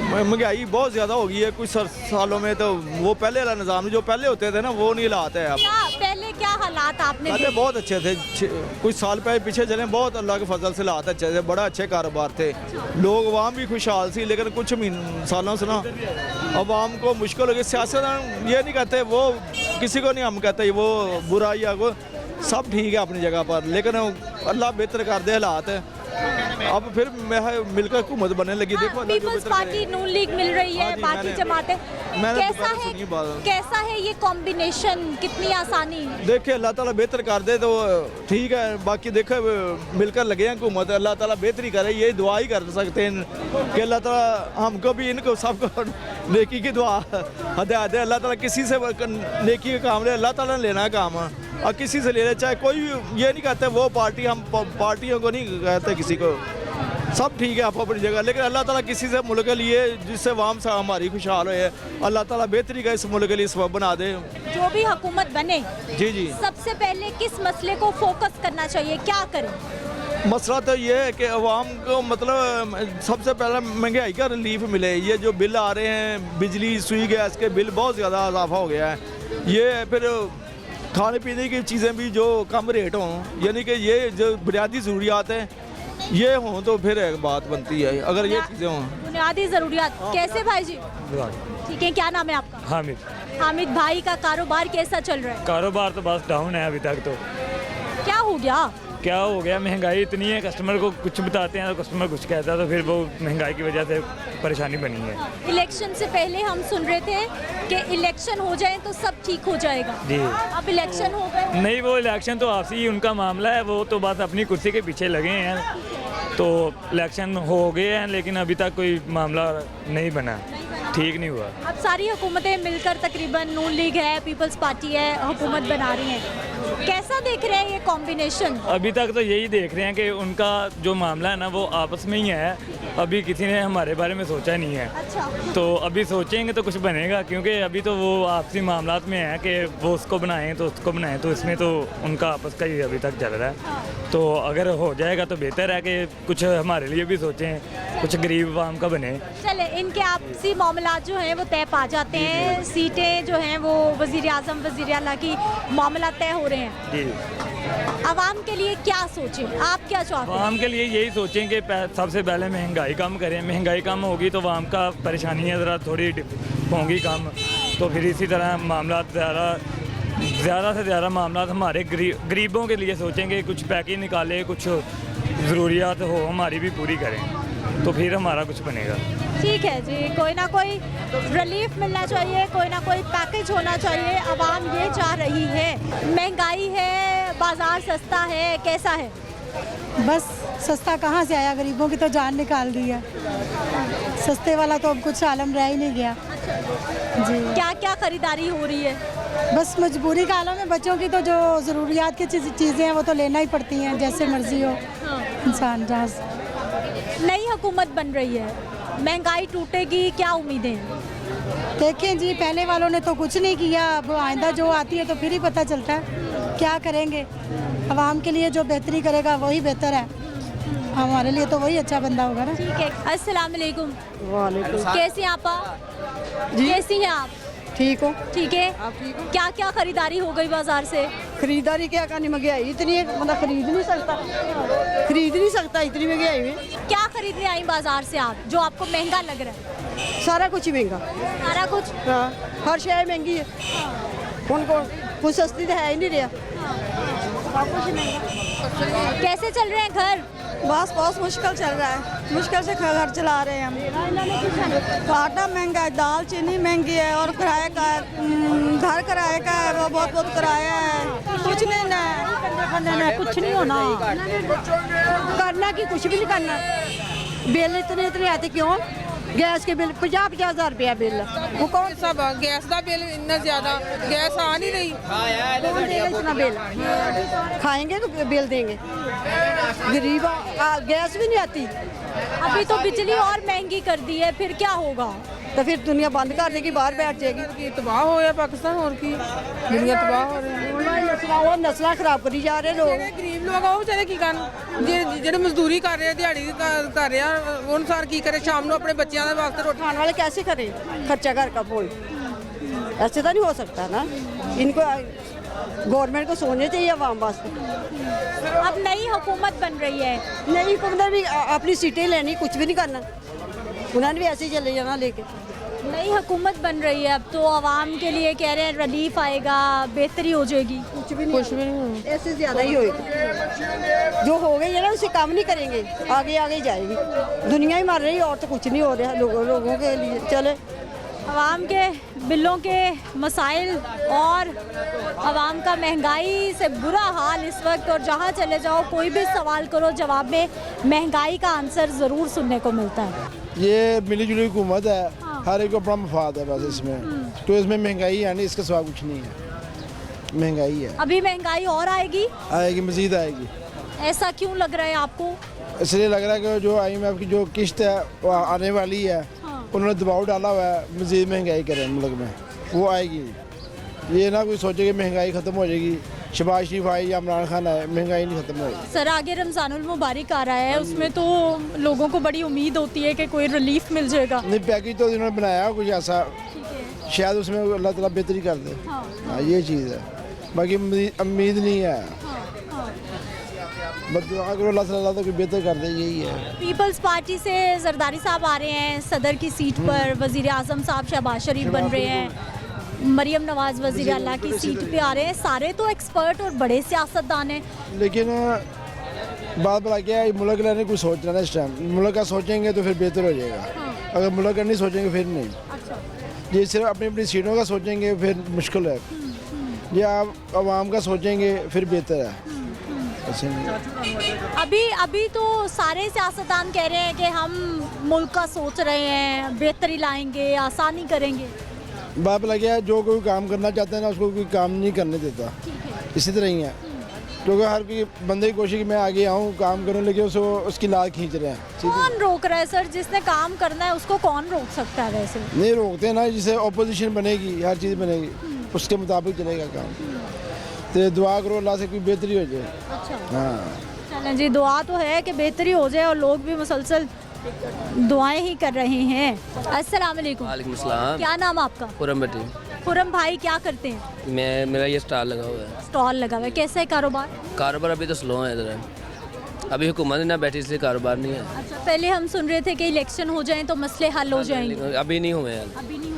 महंगाई बहुत ज़्यादा हो गई है कुछ सालों में, तो वो पहले वाला निज़ाम जो पहले होते थे ना वो नहीं हालात है अब। पहले क्या हालात आपने पहले बहुत अच्छे थे, कुछ साल पहले पीछे चले बहुत अल्लाह के फजल से हालात अच्छे थे, बड़ा अच्छे कारोबार थे, लोग अवाम भी खुशहाल थी, लेकिन कुछ सालों से ना अवाम को मुश्किल हो गई। सियासतदान ये नहीं कहते, वो किसी को नहीं हम कहते वो बुरा या वो सब ठीक है अपनी जगह पर, लेकिन अल्लाह बेहतर कर दे हालात। अब फिर मिलकर हुकूमत बनने लगी। देखो पीपल्स पार्टी नून लीग मिल रही है, बाकी जमातें, कैसा है ये कॉम्बिनेशन, कितनी आसानी? देखिए अल्लाह ताला बेहतर कर दे तो ठीक है, बाकी देखो मिलकर लगे हैं हुकूमत, अल्लाह ताला बेहतरी करे, ये दुआ ही कर सकते हैं कि अल्लाह ताला हमको भी इनको सबको नेकी की दुआ हदायत दे। अल्लाह ताला किसी से नेकी का काम ले, अल्लाह ताला ने लेना है काम, और किसी से ले ले, चाहे कोई भी, ये नहीं कहते वो पार्टी, हम पार्टियों को नहीं कहते किसी को, सब ठीक है आप अपनी जगह, लेकिन अल्लाह ताला किसी से मुल्क के लिए जिससे वाम से हमारी खुशहाल है, अल्लाह ताला बेहतरी का इस मुल्क के लिए सबब बना दे। जो भी हुकूमत बने जी जी, सबसे पहले किस मसले को फोकस करना चाहिए, क्या करें? मसला तो ये है कि अवाम को मतलब सबसे पहले महंगाई का रिलीफ मिले। ये जो बिल आ रहे हैं बिजली सुई गैस के बिल बहुत ज़्यादा इजाफा हो गया है, ये फिर खाने पीने की चीज़ें भी जो कम रेट हों, यानी कि ये जो बुनियादी ज़रूरियात हैं ये हों तो फिर एक बात बनती है, अगर ये चीज़ें हों। बुनियादी ज़रूरियात कैसे भाई जी? ठीक है, क्या नाम है आपका? हामिद। हामिद भाई का कारोबार कैसा चल रहा है? कारोबार तो बस डाउन है अभी तक। तो क्या हो गया? क्या हो गया, महंगाई इतनी है, कस्टमर को कुछ बताते हैं तो कस्टमर कुछ कहता है, तो फिर वो महंगाई की वजह से परेशानी बनी है। इलेक्शन से पहले हम सुन रहे थे कि इलेक्शन हो जाए तो सब ठीक हो जाएगा जी। अब इलेक्शन हो गए? नहीं, वो इलेक्शन तो आपसी उनका मामला है, वो तो बस अपनी कुर्सी के पीछे लगे हैं, तो इलेक्शन हो गए हैं लेकिन अभी तक कोई मामला नहीं बना, ठीक नहीं हुआ। अब सारी हुकूमतें मिलकर तकरीबन नून लीग है, पीपल्स पार्टी है, हुकूमत बना रही हैं, कैसा देख रहे हैं ये कॉम्बिनेशन? अभी तक तो यही देख रहे हैं कि उनका जो मामला है ना वो आपस में ही है, अभी किसी ने हमारे बारे में सोचा नहीं है। अच्छा। तो अभी सोचेंगे तो कुछ बनेगा, क्योंकि अभी तो वो आपसी मामलात में है कि वो उसको बनाएं तो उसको बनाएं, तो इसमें तो उनका आपस का ही अभी तक चल रहा है। तो अगर हो जाएगा तो बेहतर है कि कुछ हमारे लिए भी सोचें, कुछ गरीब आवाम का बने। चले, इनके आपसी मामलात जो हैं वो तय पा जाते हैं, सीटें जो हैं वो वज़ीर आज़म वज़ीर आला की मामला तय हो रहे हैं जी। आवाम के लिए क्या सोचें, आप क्या चाहते हैं? आवाम के लिए यही सोचें कि सबसे पहले महंगाई कम करें, महंगाई कम होगी तो आवाम का परेशानियाँ ज़रा थोड़ी होंगी कम, तो फिर इसी तरह मामला ज़्यादा से ज़्यादा मामला हमारे गरीबों के लिए सोचेंगे, कुछ पैकेज निकाले, कुछ ज़रूरियात हो हमारी भी पूरी करें, तो फिर हमारा कुछ बनेगा। ठीक है जी, कोई ना कोई रिलीफ मिलना चाहिए, कोई ना कोई पैकेज होना चाहिए, आवाम ये चाह रही है। महंगाई है, बाजार सस्ता है, कैसा है? बस सस्ता कहाँ से आया, गरीबों की तो जान निकाल दी है, सस्ते वाला तो अब कुछ आलम रह ही नहीं गया जी। क्या क्या खरीदारी हो रही है? बस मजबूरी का आलम है, बच्चों की तो जो ज़रूरियात की चीज़ें हैं वो तो लेना ही पड़ती हैं, जैसे मर्जी हो इंसान जहाँ से। नई हुकूमत बन रही है, महंगाई टूटेगी, क्या उम्मीदें हैं? देखें जी, पहले वालों ने तो कुछ नहीं किया, अब आइंदा जो आती है तो फिर ही पता चलता है क्या करेंगे। आवाम के लिए जो बेहतरी करेगा वही बेहतर है, हमारे लिए तो वही अच्छा बंदा होगा ना। ठीक है, अस्सलाम वालेकुम। वालेकुम। कैसी हैं आप? जी। कैसी हैं आप? ठीक हो? ठीक है। क्या क्या खरीदारी हो गई बाजार से? खरीदारी क्या करनी, महंगाई इतनी है, बंदा खरीद नहीं सकता इतनी महंगाई में। क्या खरीदने आई बाजार से आप, जो आपको महंगा लग रहा है? सारा कुछ ही महंगा, सारा कुछ। हाँ, हर शय महंगी है। उनको कुछ सस्ती तो है ही नहीं रहा। कैसे चल रहे हैं घर? बस बहुत मुश्किल चल रहा है, मुश्किल से घर चला रहे हैं हम। आटा महंगा है, दाल चीनी महंगी है, और किराए का घर किराए का है, वो बहुत किराया है। कुछ नहीं ना, कुछ नहीं होना, करना कि कुछ भी नहीं करना। बिल इतने आते क्यों? गैस के बिल 50,000 रुपया बिल, वो कौन सब गैस का बिल इतना ज्यादा, गैस आ नहीं रही। कौन देगा इतना बिल? खाएंगे तो बिल देंगे, गरीब गैस भी नहीं आती। अभी तो बिजली और महंगी कर दी है, फिर क्या होगा? तो फिर दुनिया बंद कर देगी, बाहर बैठ जाएगी। तबाह हो गया पाकिस्तान, और की दुनिया तबाह हो रही है। नस्ल खराब करी जा रहे लोग। गरीब लोग आओ बेचारे की ਕਰਨ ਜਿਹੜੇ ਮਜ਼ਦੂਰੀ ਕਰ ਰਹੇ, ਦਿਹਾੜੀ ਕਰ ਰਹੇ ਆ, ਉਹ ਅਨੁਸਾਰ ਕੀ ਕਰੇ? ਸ਼ਾਮ ਨੂੰ ਆਪਣੇ ਬੱਚਿਆਂ ਦੇ ਵਾਸਤੇ ਰੋਟੀ खाने वाले कैसे करें खर्चा घर का बोल? ऐसे तो नहीं हो सकता ना। इनको गवर्नमेंट को सोचना चाहिए आवाम वास्ते। अब नई हुकूमत बन रही है, नई हुकूमत भी अपनी सीटें लेनी, कुछ भी नहीं करना, उन्होंने भी ऐसे ही चले जाना लेके। नई हुकूमत बन रही है, अब तो आवाम के लिए कह रहे हैं रिलीफ आएगा, बेहतरी हो जाएगी। कुछ भी नहीं, ऐसे ज़्यादा ही होएगा। जो हो गई है ना उसे काम नहीं करेंगे, आगे आगे जाएगी। दुनिया ही मर रही है, और तो कुछ नहीं हो रहा लोगों के लिए। चले आवाम के बिलों के मसाइल और आवाम का महंगाई से बुरा हाल इस वक्त, और जहाँ चले जाओ कोई भी सवाल करो जवाब में महंगाई का आंसर ज़रूर सुनने को मिलता है। ये मिली जुली हुकूमत है, हर एक को अपना मफाद है बस इसमें। तो इसमें महंगाई है नहीं, इसके सिवा कुछ नहीं है, महंगाई है। अभी महंगाई और आएगी, मज़ीद आएगी। ऐसा क्यों लग रहा है आपको? इसलिए लग रहा है कि जो IMF की जो किस्त है वो आने वाली है, उन्होंने दबाव डाला हुआ है मज़ीद महंगाई करें मुल्क में, वो आएगी। ये ना कोई सोचे कि महंगाई ख़त्म हो जाएगी, शहबाज शरीफ आए या इमरान खान आए, महंगाई नहीं ख़त्म होगी। सर आगे रमज़ानुल मुबारक आ रहा है, उसमें तो लोगों को बड़ी उम्मीद होती है कि कोई रिलीफ मिल जाएगा। नहीं, पैकेज तो इन्होंने बनाया कुछ ऐसा, शायद उसमें अल्लाह ताला बेहतरी कर दे। हाँ, ये चीज़ है, बाकी उम्मीद नहीं है। बस दुआ करो अल्लाह ताला तो कोई बेहतर कर दे, यही है। पीपल्स पार्टी से जरदारी साहब आ रहे हैं सदर की सीट पर, वज़ीर आज़म साहब शहबाज शरीफ बन रहे हैं, मरियम नवाज वज़ीर आला की सीट पे आ रहे हैं। सारे तो एक्सपर्ट और बड़े सियासतदान हैं, लेकिन बात बता क्या है, मुल्क का नहीं कुछ सोचना है इस टाइम। मुल्क का सोचेंगे तो फिर बेहतर हो जाएगा, अगर मुल्क का नहीं सोचेंगे फिर नहीं। ये सिर्फ अपनी अपनी सीटों का सोचेंगे फिर मुश्किल है, ये आप आवाम का सोचेंगे फिर बेहतर है। अभी तो सारे सियासतदान कह रहे हैं कि हम मुल्क का सोच रहे हैं, बेहतरी लाएंगे, आसानी करेंगे। बात लग गया, जो कोई काम करना चाहता है ना उसको कोई काम नहीं करने देता, इसी तरह ही है। क्योंकि हर कोई बंदे की कोशिश कि मैं आगे आऊँ काम करूँ, लेकिन उसकी लात खींच रहे हैं। कौन रोक रहा है सर? जिसने काम करना है उसको कौन रोक सकता है? वैसे नहीं रोकते ना, जिसे अपोजिशन बनेगी हर चीज़ बनेगी उसके मुताबिक चलेगा काम। तो दुआ करो अल्लाह से कोई बेहतरी हो जाए। अच्छा, हाँ चलें जी, दुआ तो है कि बेहतरी हो जाए, और लोग भी मुसलसल दुआएं ही कर रहे हैं। अस्सलाम वालेकुम। वालेकुम सलाम। क्या नाम आपका? खुरम बेटी। खुरम भाई क्या करते हैं? मेरा ये स्टॉल लगा हुआ है। स्टॉल लगा हुआ है, कैसा है कारोबार? कारोबार अभी तो स्लो है इधर, अभी हुकूमत ना बैठी इसलिए कारोबार नहीं है। अच्छा, पहले हम सुन रहे थे कि इलेक्शन हो जाएं तो मसले हल हो जाएंगे, अभी नहीं हुए हैं। अभी नहीं हुए।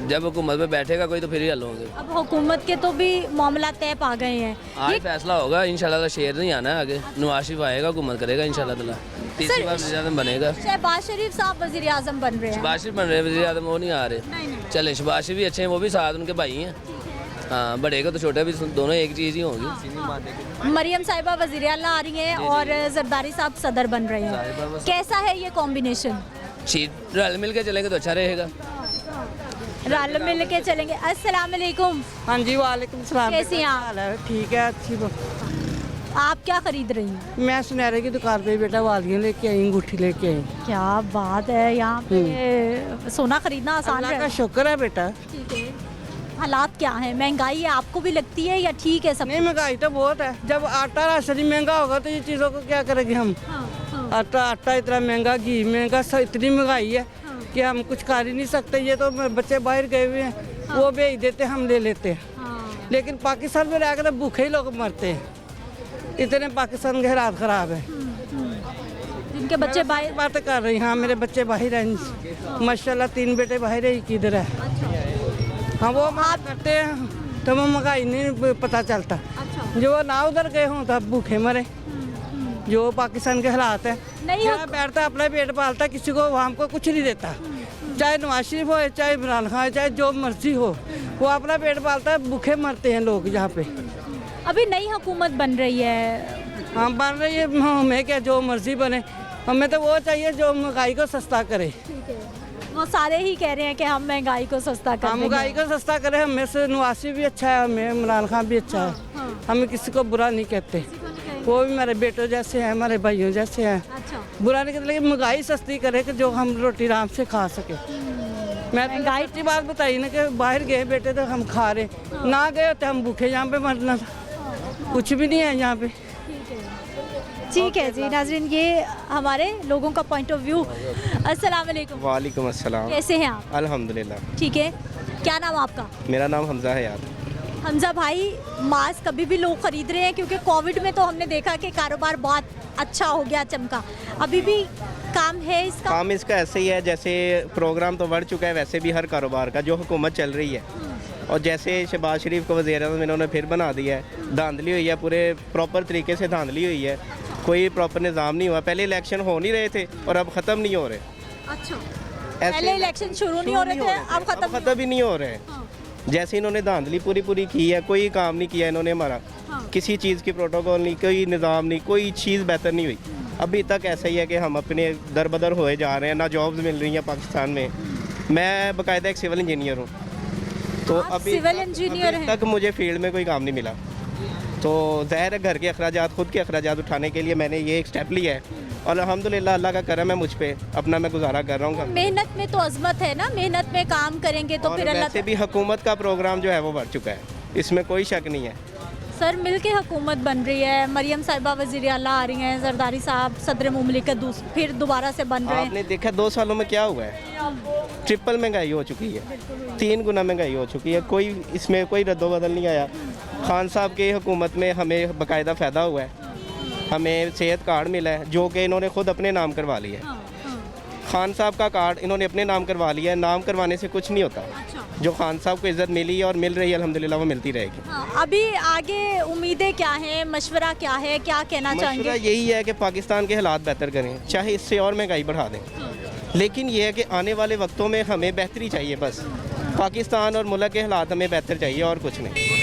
जब हुकूमत में बैठेगा कोई तो फिर ही हल होंगे। अब हुकूमत के तो भी मामला तय पा गए हैं। आज फैसला होगा इंशाल्लाह, शेर नहीं आना है आगे, नवाज शरीफ आएगा, हुकूमत करेगा इंशाल्लाह ताला, तीसरी बार वज़ीर आज़म बनेगा। शहबाज शरीफ साहब वज़ीर आज़म बन रहे हैं। शहबाज शरीफ बन रहे हैं, वज़ीर आज़म वो नहीं आ रहे। चले शहबाज शरीफ भी अच्छे हैं, वो भी साथ उनके भाई हैं। हाँ, बड़े का तो छोटे भी दोनों एक चीज़ ही होगी। मरियम साहिबा वज़ीर आला आ रही हैं और जरदारी साहब सदर बन रहे हैं, कैसा है ये कॉम्बिनेशन? सीट रल मिल के चलेंगे तो अच्छा रहेगा। रल मिल के चलेंगे। अस्सलाम वालेकुम। हाँ जी, वालेकुम सलाम। कैसी हैं आप? ठीक है, अच्छी। आप क्या खरीद रही हैं? मैं सुनहरे की दुकान पे बेटा वालियाँ लेके आई, अंगूठी लेके आई। क्या बात है, यहाँ पे सोना खरीदना आसान है? अल्लाह का शुक्र है बेटा। ठीक है, हालात क्या हैं? महंगाई है आपको भी लगती है या ठीक है सब? नहीं, महंगाई तो बहुत है। जब आटा राशन ही महंगा होगा तो ये चीज़ों को क्या करेंगे हम? हाँ, हाँ। आटा इतना महंगा, घी महंगा, सब इतनी महंगाई है कि हम कुछ कर ही नहीं सकते। ये तो बच्चे बाहर गए हुए हैं, वो भेज देते, हम ले लेते हैं। लेकिन पाकिस्तान में रहकर भूखे ही लोग मरते हैं, इतने पाकिस्तान के हालात ख़राब है। जिनके बच्चे बाहर बात कर रही, हाँ मेरे बच्चे बाहर हैं माशाल्लाह, 3 बेटे बाहर है, किधर है। हाँ वो आप करते हैं तो वो महंगाई नहीं पता चलता। जो ना उधर गए हों तब भूखे मरे। जो पाकिस्तान के हालात है, नहीं बैठता अपना पेट पालता, किसी को वहाँ को कुछ नहीं देता। चाहे नवाज शरीफ हो, चाहे इमरान खान, चाहे जो मर्जी हो, वो अपना पेट पालता है, भूखे मरते हैं लोग यहाँ पे। अभी नई हुकूमत बन रही है। हाँ बन रही है, हमें क्या जो मर्जी बने, हमें तो वो चाहिए जो महंगाई को सस्ता करे। वो सारे ही कह रहे हैं कि हम महंगाई को सस्ता करें। महंगाई को सस्ता करें, हमें से नवाज शरीफ भी अच्छा है, हमें इमरान खान भी अच्छा है। हमें किसी को बुरा नहीं कहते, वो भी हमारे बेटों जैसे हैं, हमारे भाइयों जैसे हैं। बुरा नहीं कहते, लेकिन महंगाई सस्ती करे कि जो हम रोटी आराम से खा सके। मैं महंगाई की बात बताई ना कि बाहर गए बेटे तो हम खा रहे, ना गए तो हम भूखे यहाँ पे मरना था, कुछ भी नहीं है यहाँ पे। ठीक है जी नाज़रीन, ये हमारे लोगों का पॉइंट ऑफ व्यू। अस्सलाम वालेकुम। वालेकुम अस्सलाम। कैसे हैं आप? अल्हम्दुलिल्लाह। ठीक है, क्या नाम आपका? मेरा नाम हमजा है यार। हमजा भाई, मास्क अभी भी लोग खरीद रहे हैं क्योंकि कोविड में तो हमने देखा कि कारोबार बहुत अच्छा हो गया, चमका। अभी भी काम है इसका? काम इसका ऐसे ही है, जैसे प्रोग्राम तो बढ़ चुका है, वैसे भी हर कारोबार का जो हुकूमत चल रही है, और जैसे शहबाज शरीफ को वज़ीर-ए-आज़म इन्होंने फिर बना दिया है, धांधली हुई है, पूरे प्रॉपर तरीके से धांधली हुई है, कोई प्रॉपर निज़ाम नहीं हुआ। पहले इलेक्शन हो नहीं रहे थे और अब ख़त्म नहीं हो रहे। अच्छा, पहले इलेक्शन शुरू नहीं हो रहे थे, अब ख़त्म ही नहीं हो रहे। जैसे इन्होंने धांधली पूरी की है, कोई काम नहीं किया इन्होंने हमारा, किसी चीज़ की प्रोटोकॉल नहीं, कोई निज़ाम नहीं, कोई चीज़ बेहतर नहीं हुई। अभी तक ऐसा ही है कि हम अपने दर बदर होए जा रहे हैं, ना जॉब्स मिल रही हैं पाकिस्तान में। मैं बाकायदा एक सिविल इंजीनियर हूँ, तो अभी सिविल इंजीनियर तक मुझे फील्ड में कोई काम नहीं मिला। तो ज़ाहिर है घर के अखराजात, खुद के अखराजात उठाने के लिए मैंने ये एक स्टेप लिया है, और अल्हम्दुलिल्लाह अल्लाह का करम है मुझ पे, अपना मैं गुजारा कर रहा हूँ। मेहनत में तो अजमत है ना, मेहनत में काम करेंगे तो फिर अल्लाह। वैसे भी हुकूमत का प्रोग्राम जो है वो बढ़ चुका है, इसमें कोई शक नहीं है। सर मिलके हुकूमत बन रही है, मरियम साहिबा वज़ीर आला आ रही हैं, जरदारी साहब सदर मुमलिकत फिर दोबारा से बन रहे हैं। आपने देखा 2 सालों में क्या हुआ है, ट्रिपल महंगाई हो चुकी है, 3 गुना महंगाई हो चुकी है, कोई इसमें कोई रद्दोबदल नहीं आया। खान साहब की हुकूमत में हमें बाकायदा फ़ायदा हुआ है, हमें सेहत कार्ड मिला है जो कि इन्होंने खुद अपने नाम करवा लिया है। खान साहब का कार्ड इन्होंने अपने नाम करवा लिया है, नाम करवाने से कुछ नहीं होता। जो खान साहब को इज़्ज़त मिली और मिल रही है अल्हम्दुलिल्लाह वो मिलती रहेगी। अभी आगे उम्मीदें क्या हैं, मशवरा क्या है, क्या कहना चाहेंगे? मशवरा यही है कि पाकिस्तान के हालात बेहतर करें, चाहे इससे और महंगाई बढ़ा दें, लेकिन ये है कि आने वाले वक्तों में हमें बेहतरी चाहिए। बस पाकिस्तान और मुल्क के हालात हमें बेहतर चाहिए और कुछ नहीं।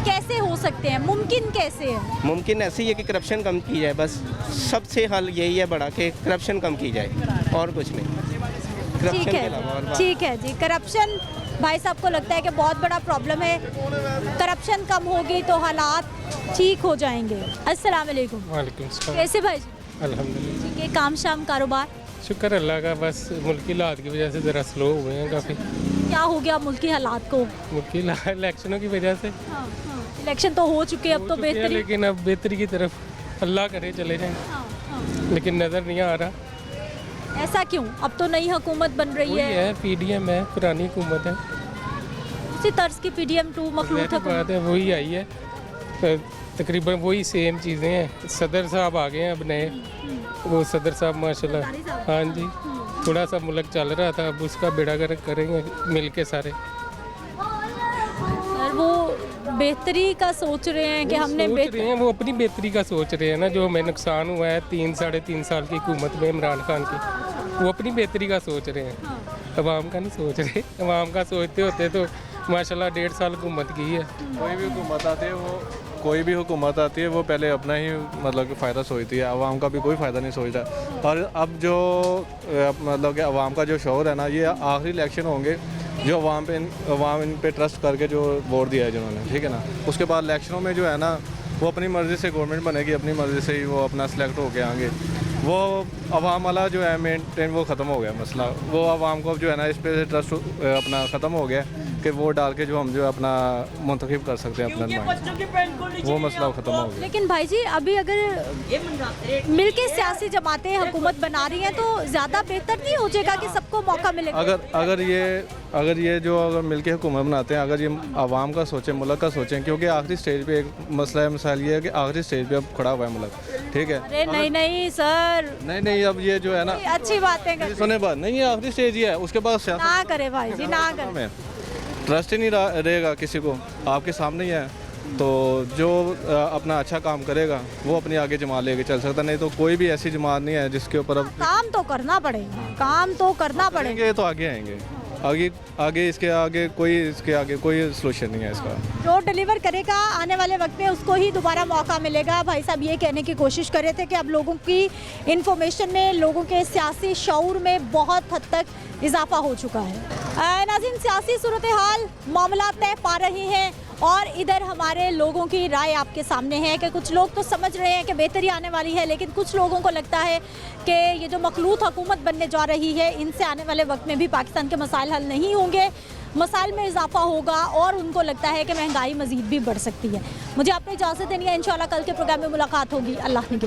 कैसे हो सकते हैं, मुमकिन कैसे है? मुमकिन ऐसे ही है कि करप्शन कम की जाए, बस सबसे हल यही है बड़ा, कि करप्शन कम की जाए और कुछ नहीं। ठीक है, ठीक है जी। करप्शन भाई साहब को लगता है कि बहुत बड़ा प्रॉब्लम है, करप्शन कम होगी तो हालात ठीक हो जाएंगे। अस्सलाम वालेकुम। वालेकुम सलाम। कैसे भाई? अल्हम्दुलिल्लाह। ठीक है, काम शाम कारोबार? शुक्र अल्लाह का, बस मुल्की हालात की वजह से ज़रा स्लो हुए हैं काफ़ी। क्या हो गया मुल्की हालात को? मुल्की इलेक्शनों की वजह से। इलेक्शन तो हो चुके, अब तो बेहतरी, लेकिन अब बेहतरी की तरफ अल्लाह करे चले जाएं, लेकिन नज़र नहीं आ रहा। ऐसा क्यों? अब तो नई हुकूमत बन रही है, PDM है, पुरानी हुकूमत है, उसी तर्ज की PDM 2 मखलूत बात है, वही आई है, तकरीबन वही सेम चीज़ें हैं। सदर साहब आ गए हैं अब नए, वो सदर साहब माशाल्लाह, हाँ जी, थोड़ा सा मुल्क चल रहा था, अब उसका बेड़ा गर्क करेंगे मिल के सारे। वो बेहतरी का सोच रहे हैं कि हमने वो अपनी बेहतरी का सोच रहे हैं ना, जो हमें नुकसान हुआ है 3-3.5 साल की हुकूमत में इमरान खान की, वो अपनी बेहतरी का सोच रहे हैं, अवाम का नहीं सोच रहे। अवाम का सोचते होते तो माशाल्लाह 1.5 साल हुकूमत की है। कोई भी हुकूमत आती है वो पहले अपना ही मतलब कि फ़ायदा सोचती है, अवाम का भी कोई फ़ायदा नहीं सोचता। और अब जो मतलब कि अवाम का जो शौर है ना, ये आखिरी इलेक्शन होंगे जो अवाम इन पे ट्रस्ट करके जो वोट दिया है जिन्होंने, ठीक है ना, उसके बाद इलेक्शनों में जो है ना वो अपनी मर्ज़ी से गवर्नमेंट बनेगी, अपनी मर्ज़ी से ही वो अपना सेलेक्ट होके आएंगे। वो अवाम वाला जो है मेंटेन वो ख़त्म हो गया मसला। वो अवाम को जो है ना इस पे ट्रस्ट अपना ख़त्म हो गया कि वो डाल के जो हम जो है अपना मुंतखब कर सकते हैं अपना नुमाइंदा, वो मसला ख़त्म हो गया। लेकिन भाई जी अभी अगर मिलके सियासी जमातें हुकूमत बना रही हैं तो ज़्यादा बेहतर नहीं हो जाएगा कि सबको मौका मिलेगा? अगर ये जो अगर मिलके हुकूमत बनाते हैं, अगर ये आवाम का सोचें, मुल्क का सोचें, क्योंकि आखिरी स्टेज पे एक मसला है, मिसाल ये है कि आखिरी स्टेज पे अब खड़ा हुआ है मुल्क, ठीक है। अरे नहीं सर, नहीं अब ये जो है ना अच्छी बातें कर, सुने बात नहीं, ये आखिरी स्टेज ही है, उसके बाद ना करे भाई जी, ना करे। ट्रस्ट ही नहीं रहेगा किसी को, आपके सामने ही है। तो जो अपना अच्छा काम करेगा वो अपनी आगे जमात लेके चल सकता, नहीं तो कोई भी ऐसी जमात नहीं है जिसके ऊपर अब काम तो करना पड़ेगा, काम तो करना पड़ेगा। तो आगे आएंगे, आगे इसके आगे कोई सोल्यूशन नहीं है इसका। जो डिलीवर करेगा आने वाले वक्त में उसको ही दोबारा मौका मिलेगा। भाई साहब ये कहने की कोशिश कर रहे थे कि अब लोगों की इन्फॉर्मेशन में, लोगों के सियासी शऊर में बहुत हद तक इजाफा हो चुका है। नाज़रीन, सियासी सूरत हाल मामला तय पा रहे हैं और इधर हमारे लोगों की राय आपके सामने है कि कुछ लोग तो समझ रहे हैं कि बेहतरी आने वाली है, लेकिन कुछ लोगों को लगता है कि ये जो मखलूत हुकूमत बनने जा रही है, इनसे आने वाले वक्त में भी पाकिस्तान के मसाइल हल नहीं होंगे, मसाइल में इजाफा होगा और उनको लगता है कि महंगाई मज़ीद भी बढ़ सकती है। मुझे आपने इजाज़त देनी है, इंशाल्लाह कल के प्रोग्राम में मुलाकात होगी। अल्लाह ने के